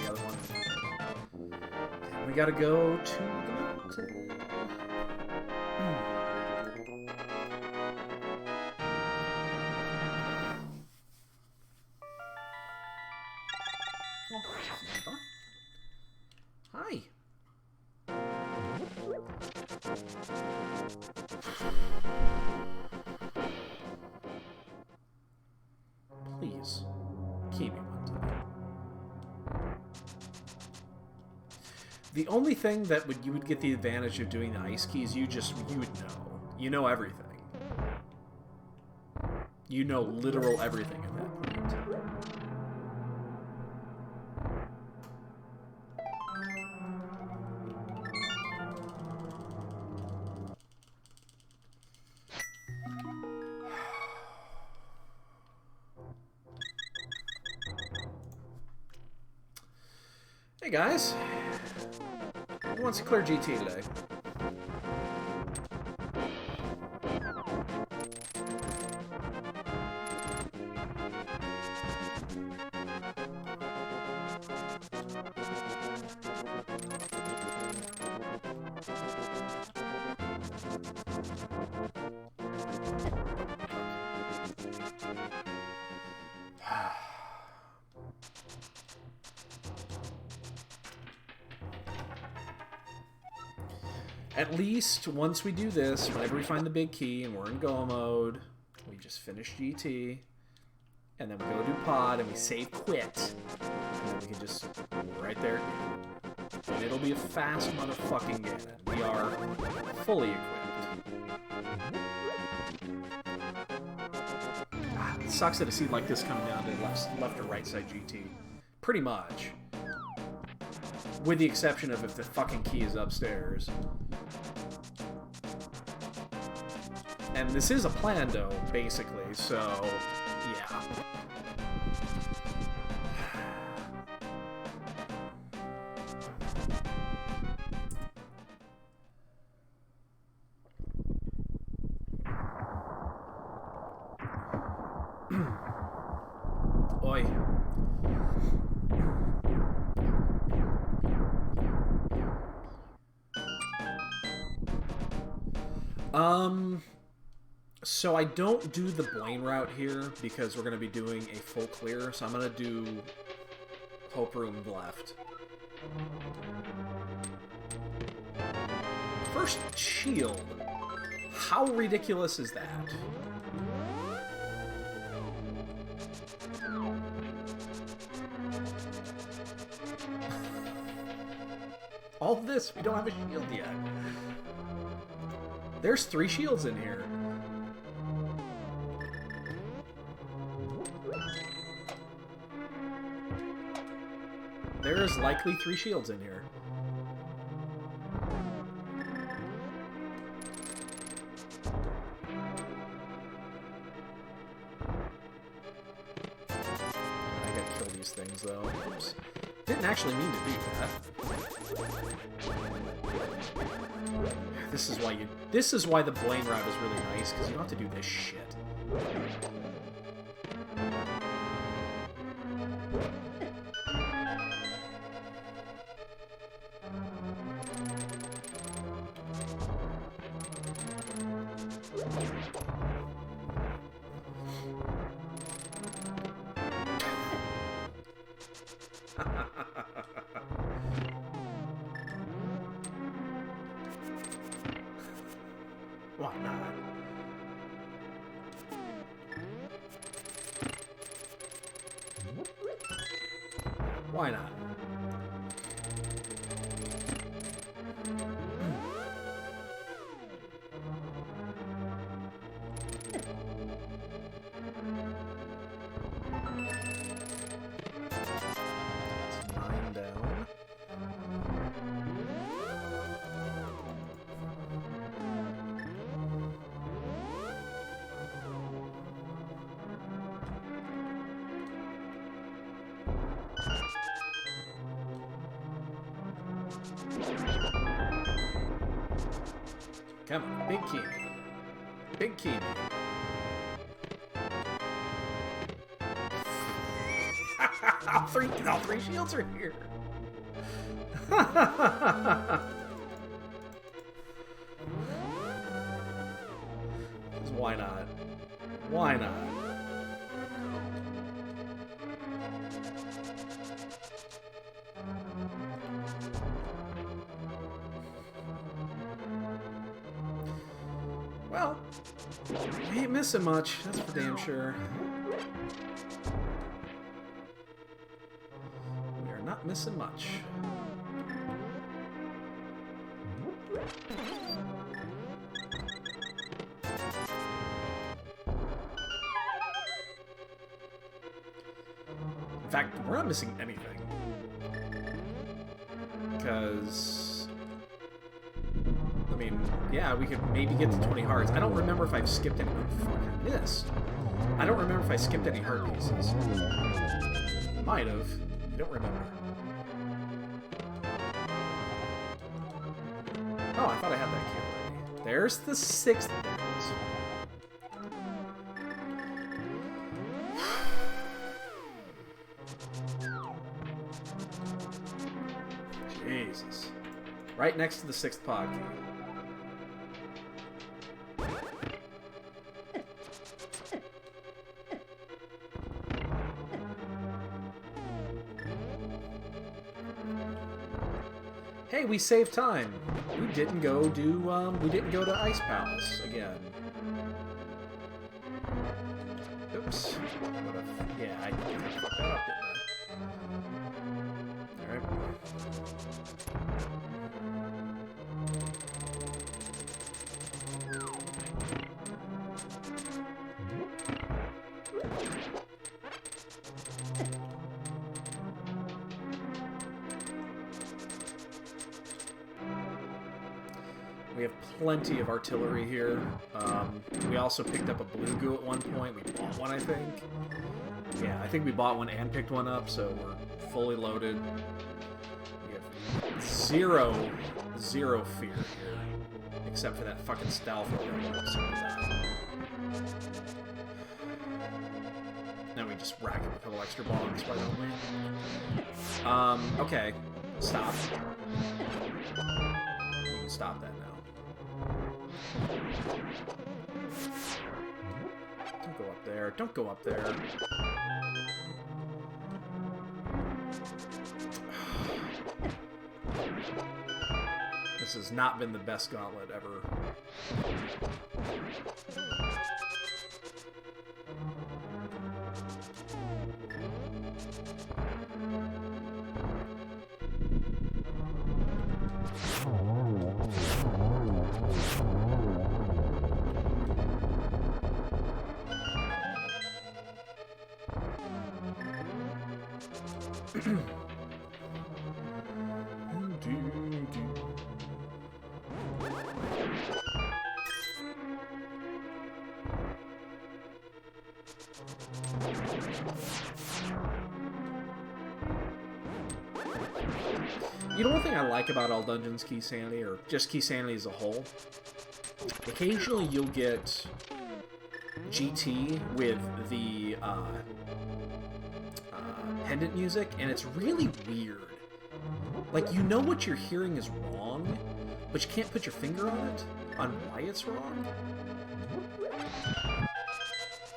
The other one. We gotta go to the mountain. Hi. Please, keep me one time. The only thing that you would get the advantage of doing the ice key is you would know. You know everything. You know literal everything at that point. Hey guys, who wants to clear GT today? At least, once we do this, whenever we find the big key and we're in go mode, we just finish GT, and then we go do pod, and we save quit, and then we can just, right there, and it'll be a fast motherfucking game. We are fully equipped. It sucks that a scene like this coming down to left or right side GT. Pretty much. With the exception of if the fucking key is upstairs. And this is a plando, basically, so, yeah. Oi. So I don't do the Blaine route here because we're going to be doing a full clear, so I'm going to do Hope Room left. First shield. How ridiculous is that? All this, we don't have a shield yet. There's 3 shields in here. There's likely 3 shields in here. I gotta kill these things though. Oops. Didn't actually mean to do that. This is why the Blaine route is really nice, because you don't have to do this shit. Why not? Why not? That's 9 down. Come on, big key. Big key. All three shields are here. Why not? Why not? Well, we ain't missing much, that's for damn sure. We are not missing much. In fact, we're not missing anything. Because... I mean, yeah, we could maybe get to 20 hearts. I don't remember if I've skipped any... Oh, fuck, I missed. I don't remember if I skipped any heart pieces. Might have. I don't remember. Oh, I thought I had that key already. There's the 6th. Jesus. Right next to the 6th pod key. Hey, we saved time. We didn't go to Ice Palace again. Oops. Yeah, I fucked that up, didn't I? Alright. We have plenty of artillery here. We also picked up a blue goo at one point. We bought one, I think. Yeah, I think we bought one and picked one up, so we're fully loaded. We have zero fear here, except for that fucking stealth. Now we just rack up a couple extra bombs, why don't we? Okay. Stop. You can stop that now. Don't go up there. Don't go up there. This has not been the best gauntlet ever. You know, one thing I like about all dungeons Keysanity, or just Keysanity as a whole, occasionally you'll get GT with the pendant music, and it's really weird. Like, you know what you're hearing is wrong, but you can't put your finger on it, on why it's wrong.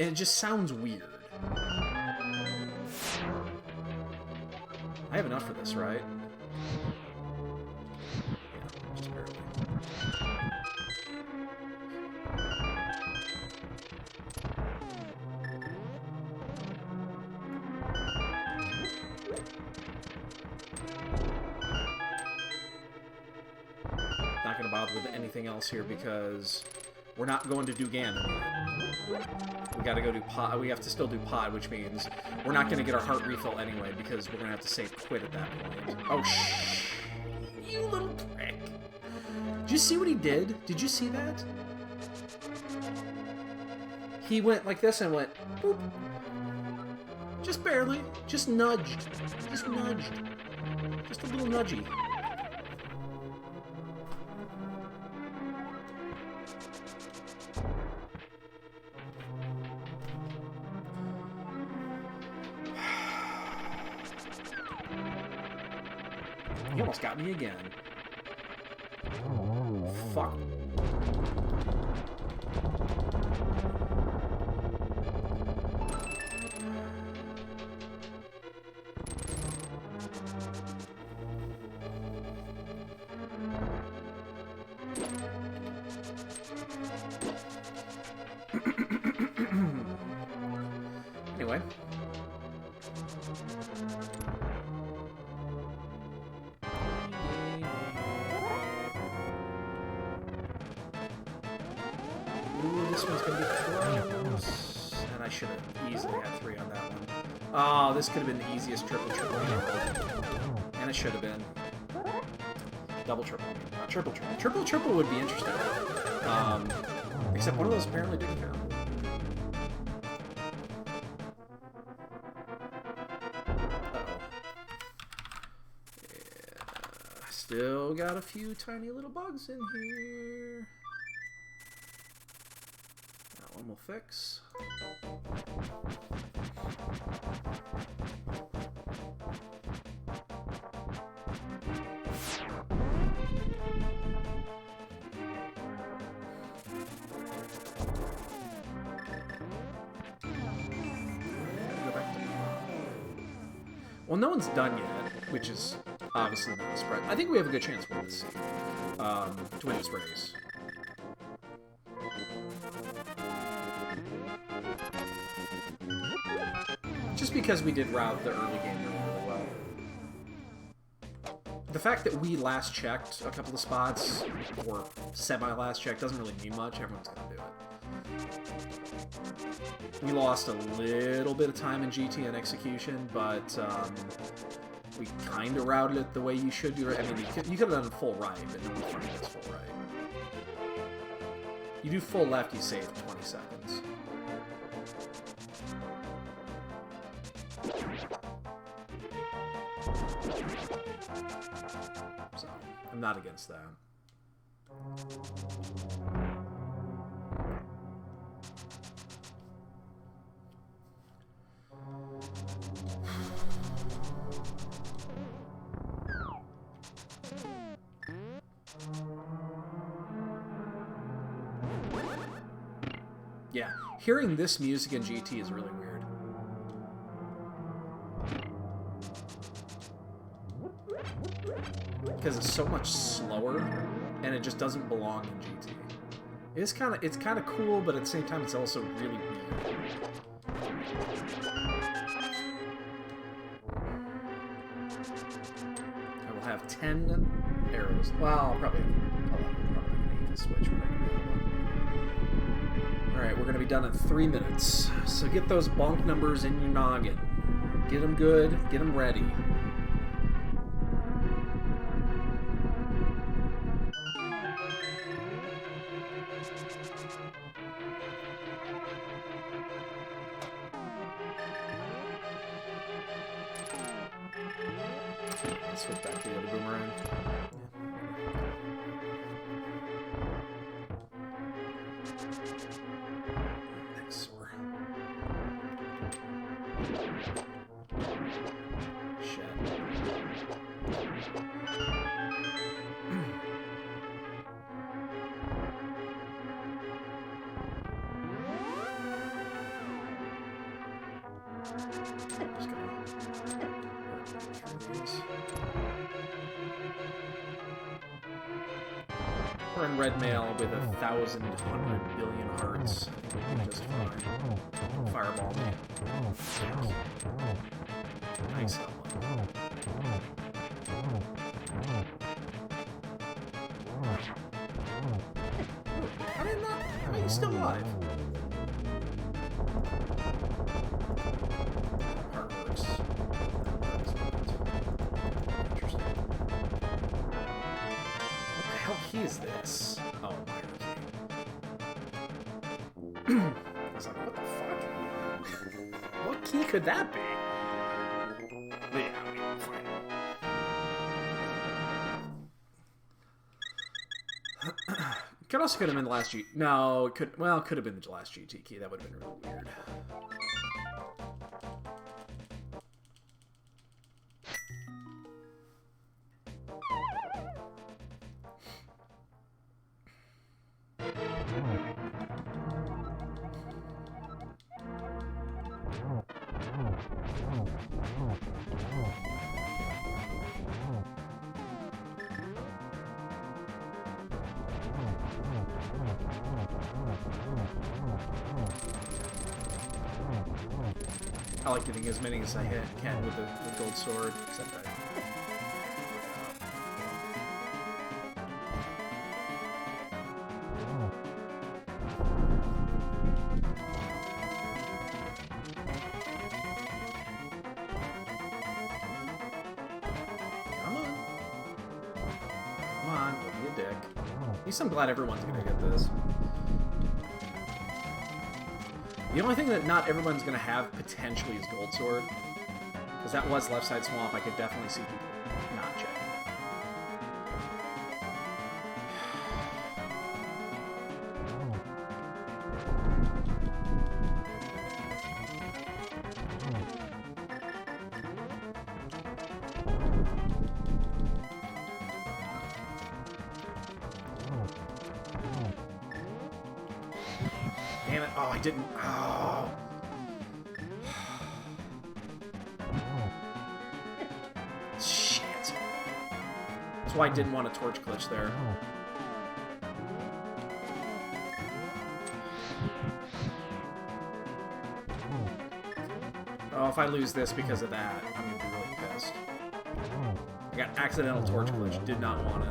And it just sounds weird. I have enough for this, right? Yeah, just barely. Not gonna bother with anything else here because we're not going to do Ganon. We gotta go do pod. We have to still do pod, which means we're not gonna get our heart refill anyway because we're gonna have to save quit at that point. Oh, shh! You little prick! Did you see what he did? Did you see that? He went like this and went, boop. Just barely. Just nudged. Just nudged. Just a little nudgy. He almost got me again. Fuck. Anyway. Ooh, this one's gonna be close. And I should have easily had 3 on that one. Oh, this could have been the easiest triple ever. And it should have been. Double triple. Not triple triple. Triple would be interesting. Except one of those apparently didn't count. Yeah, still got a few tiny little bugs in here. That one will fix. Well, no one's done yet, which is obviously not a spread. I think we have a good chance to win this race. Just because we did route the early game really well. The fact that we last checked a couple of spots, or semi-last check, doesn't really mean much. Everyone's going to do it. We lost a little bit of time in GT and execution, but we kind of routed it the way you should do it. I mean, you could have done full right, but no one's running this full right. You do full left, you save 20 seconds. So, I'm not against that. Yeah, hearing this music in GT is really weird. Because it's so much slower. and it just doesn't belong in GT. It's kind of cool, but at the same time, it's also really weird. I will have 10 arrows. Well, I'll probably have 11. Probably going to use the switch when I do that one. Alright, we're going to be done in 3 minutes. So get those bonk numbers in your noggin. Get them good. Get them ready. Switch back to the other boomerang. Thanks, Sore. Shit. Just gonna work through these. We're in red mail with 1,100 billion hearts. Just fine. Fireball me. Nice helmet. How did not? How are you still alive? Heart works. Interesting. What the hell key is this? Oh, minor key. I was like, what the fuck? What key could that be? But yeah, I mean, fine. Could also could have been the last G. No, it could. Well, it could have been the last GT key. That would have been really weird. I like getting as many as I can with the gold sword, except I... Come on. Come on, don't be a dick. At least I'm glad everyone's gonna get this. The only thing that not everyone's going to have potentially is Gold Sword. Because that was Left Side Swamp. I could definitely see people not checking. Damn it. Oh, I didn't. Oh. Shit. That's why I didn't want a torch glitch there. Oh, if I lose this because of that, I'm going to be really pissed. I got accidental torch glitch. Did not want it.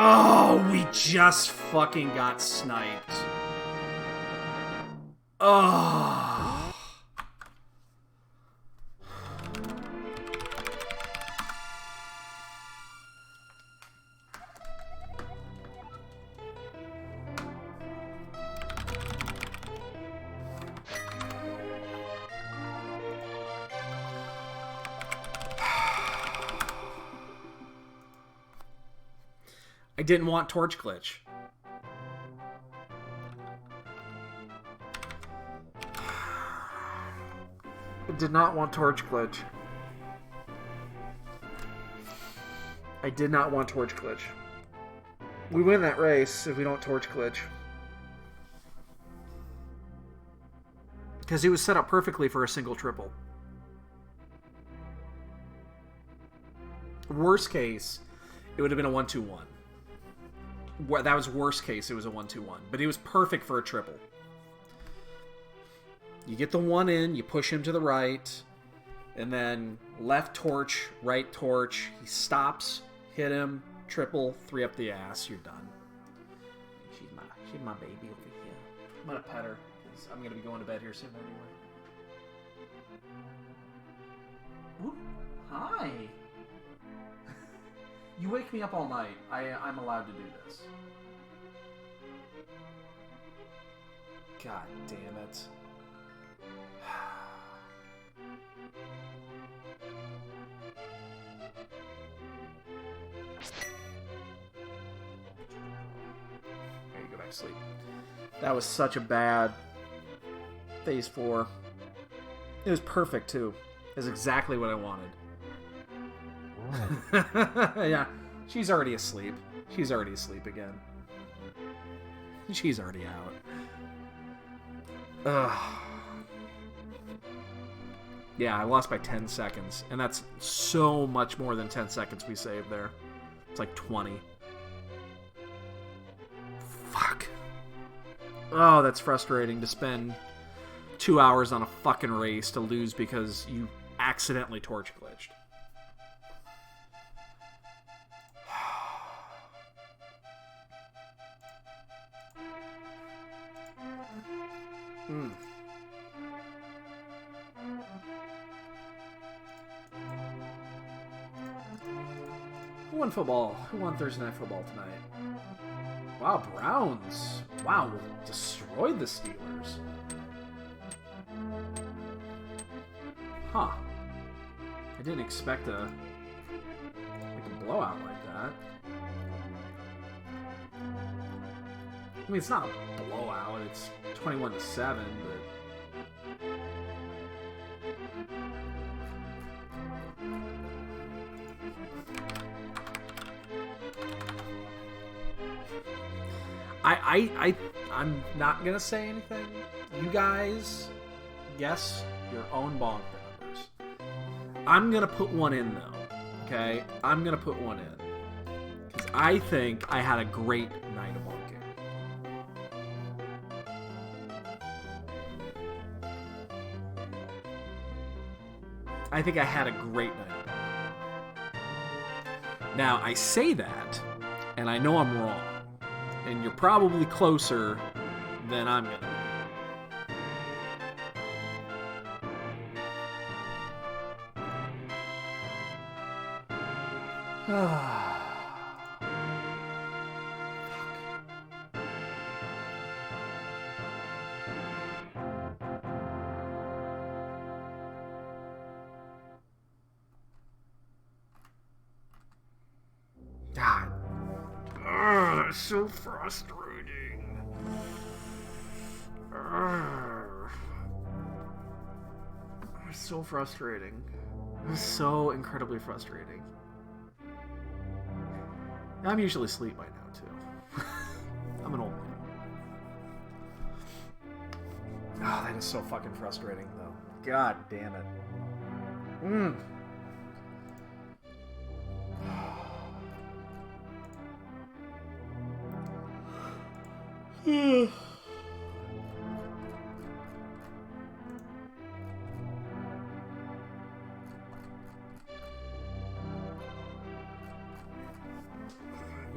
Oh, we just fucking got sniped. Oh. I didn't want torch glitch. I did not want torch glitch. I did not want torch glitch. We win that race if we don't torch glitch. Because he was set up perfectly for a single triple. Worst case, it would have been a 1-2-1. That was worst case. It was a 1-2-1, but it was perfect for a triple. You get the one in, you push him to the right, and then left torch, right torch. He stops, hit him, triple, 3 up the ass. You're done. She's my baby over here. I'm gonna pet her because I'm gonna be going to bed here soon anyway. Ooh, hi. You wake me up all night. I'm allowed to do this. God damn it. There you go back to sleep. That was such a bad phase 4. It was perfect too. It was exactly what I wanted. Yeah, she's already asleep. She's already asleep again. She's already out. Ugh. Yeah, I lost by 10 seconds, and that's so much more than 10 seconds we saved there. It's like 20. Fuck. Oh, that's frustrating to spend 2 hours on a fucking race to lose because you accidentally torch glitched. Who won football? Who won Thursday Night Football tonight? Wow, Browns. Wow, destroyed the Steelers. Huh. I didn't expect a blowout like that. I mean, it's not a blowout. It's 21-7, but I'm not gonna say anything. You guys guess your own bonk numbers. I'm gonna put one in though. Okay, I'm gonna put one in because I think I had a great night of bonking. I think I had a great night of bonking. Now I say that, and I know I'm wrong. And you're probably closer than I'm gonna be. God. It's so frustrating. It's so frustrating. It's so incredibly frustrating. I'm usually asleep by now, too. I'm an old man. Oh, that is so fucking frustrating, though. God damn it.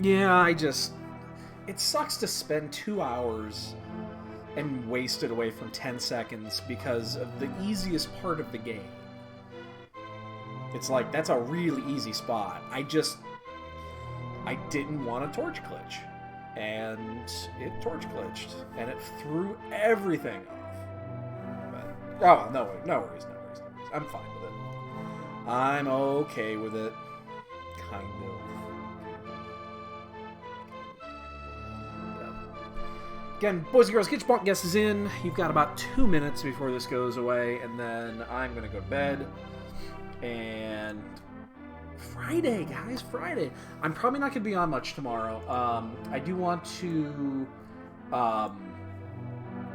Yeah, it sucks to spend 2 hours and waste it away from 10 seconds because of the easiest part of the game. It's like, that's a really easy spot. I didn't want a torch glitch. And it torch glitched. And it threw everything off. But, oh, no worries. I'm fine with it. I'm okay with it. Kind of. Again, boys and girls, get your bonk guesses in. You've got about 2 minutes before this goes away, and then I'm going to go to bed. And Friday, guys, Friday. I'm probably not going to be on much tomorrow. I do want to...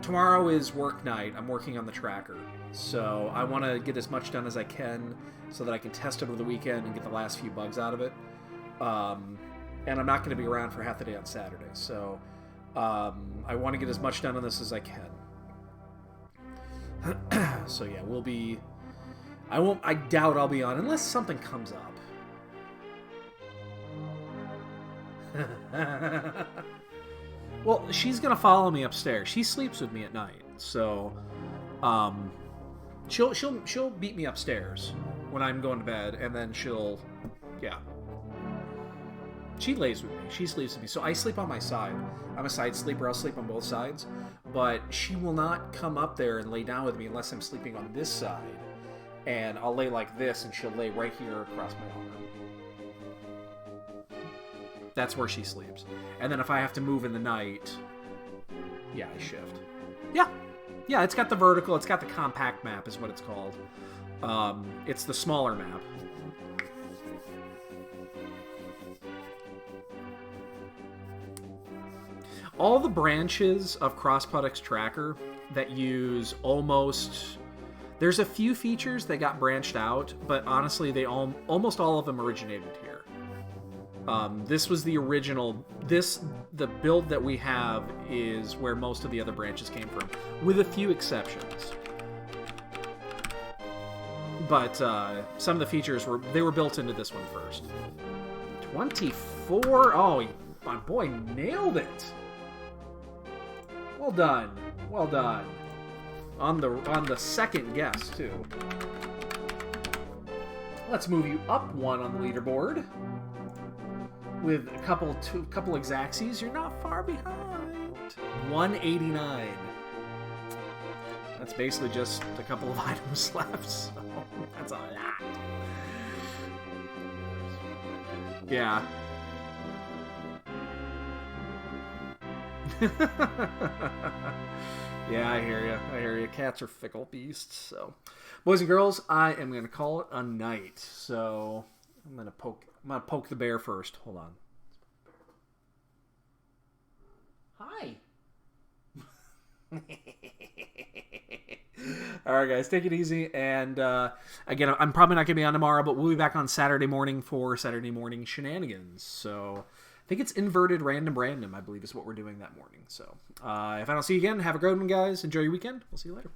tomorrow is work night. I'm working on the tracker. So I want to get as much done as I can so that I can test it over the weekend and get the last few bugs out of it. And I'm not going to be around for half the day on Saturday. So I want to get as much done on this as I can. So yeah, we'll be... I doubt I'll be on unless something comes up. Well, she's going to follow me upstairs. She sleeps with me at night. So she'll beat me upstairs when I'm going to bed, and then she'll, yeah. She lays with me. She sleeps with me. So I sleep on my side. I'm a side sleeper. I'll sleep on both sides. But she will not come up there and lay down with me unless I'm sleeping on this side. And I'll lay like this, and she'll lay right here across my arm. That's where she sleeps. And then if I have to move in the night, yeah, I shift. Yeah. Yeah, it's got the vertical. It's got the compact map is what it's called. It's the smaller map. All the branches of CrossPodX Tracker that use almost... There's a few features that got branched out, but honestly, almost all of them originated here. This was the original... The build that we have is where most of the other branches came from, with a few exceptions. But some of the features were built into this one first. 24? Oh, my boy nailed it! Well done. Well done. On the second guess, too. Let's move you up one on the leaderboard. With a couple Exacxies, you're not far behind. 189. That's basically just a couple of items left, so that's a lot. Yeah. Yeah, I hear you. I hear you. Cats are fickle beasts. So, boys and girls, I am going to call it a night. So, I'm going to poke the bear first. Hold on. Hi. All right, guys, take it easy. And again, I'm probably not going to be on tomorrow, but we'll be back on Saturday morning for Saturday morning shenanigans. So, I think it's inverted random, I believe, is what we're doing that morning. So, if I don't see you again, have a great one, guys. Enjoy your weekend. We'll see you later.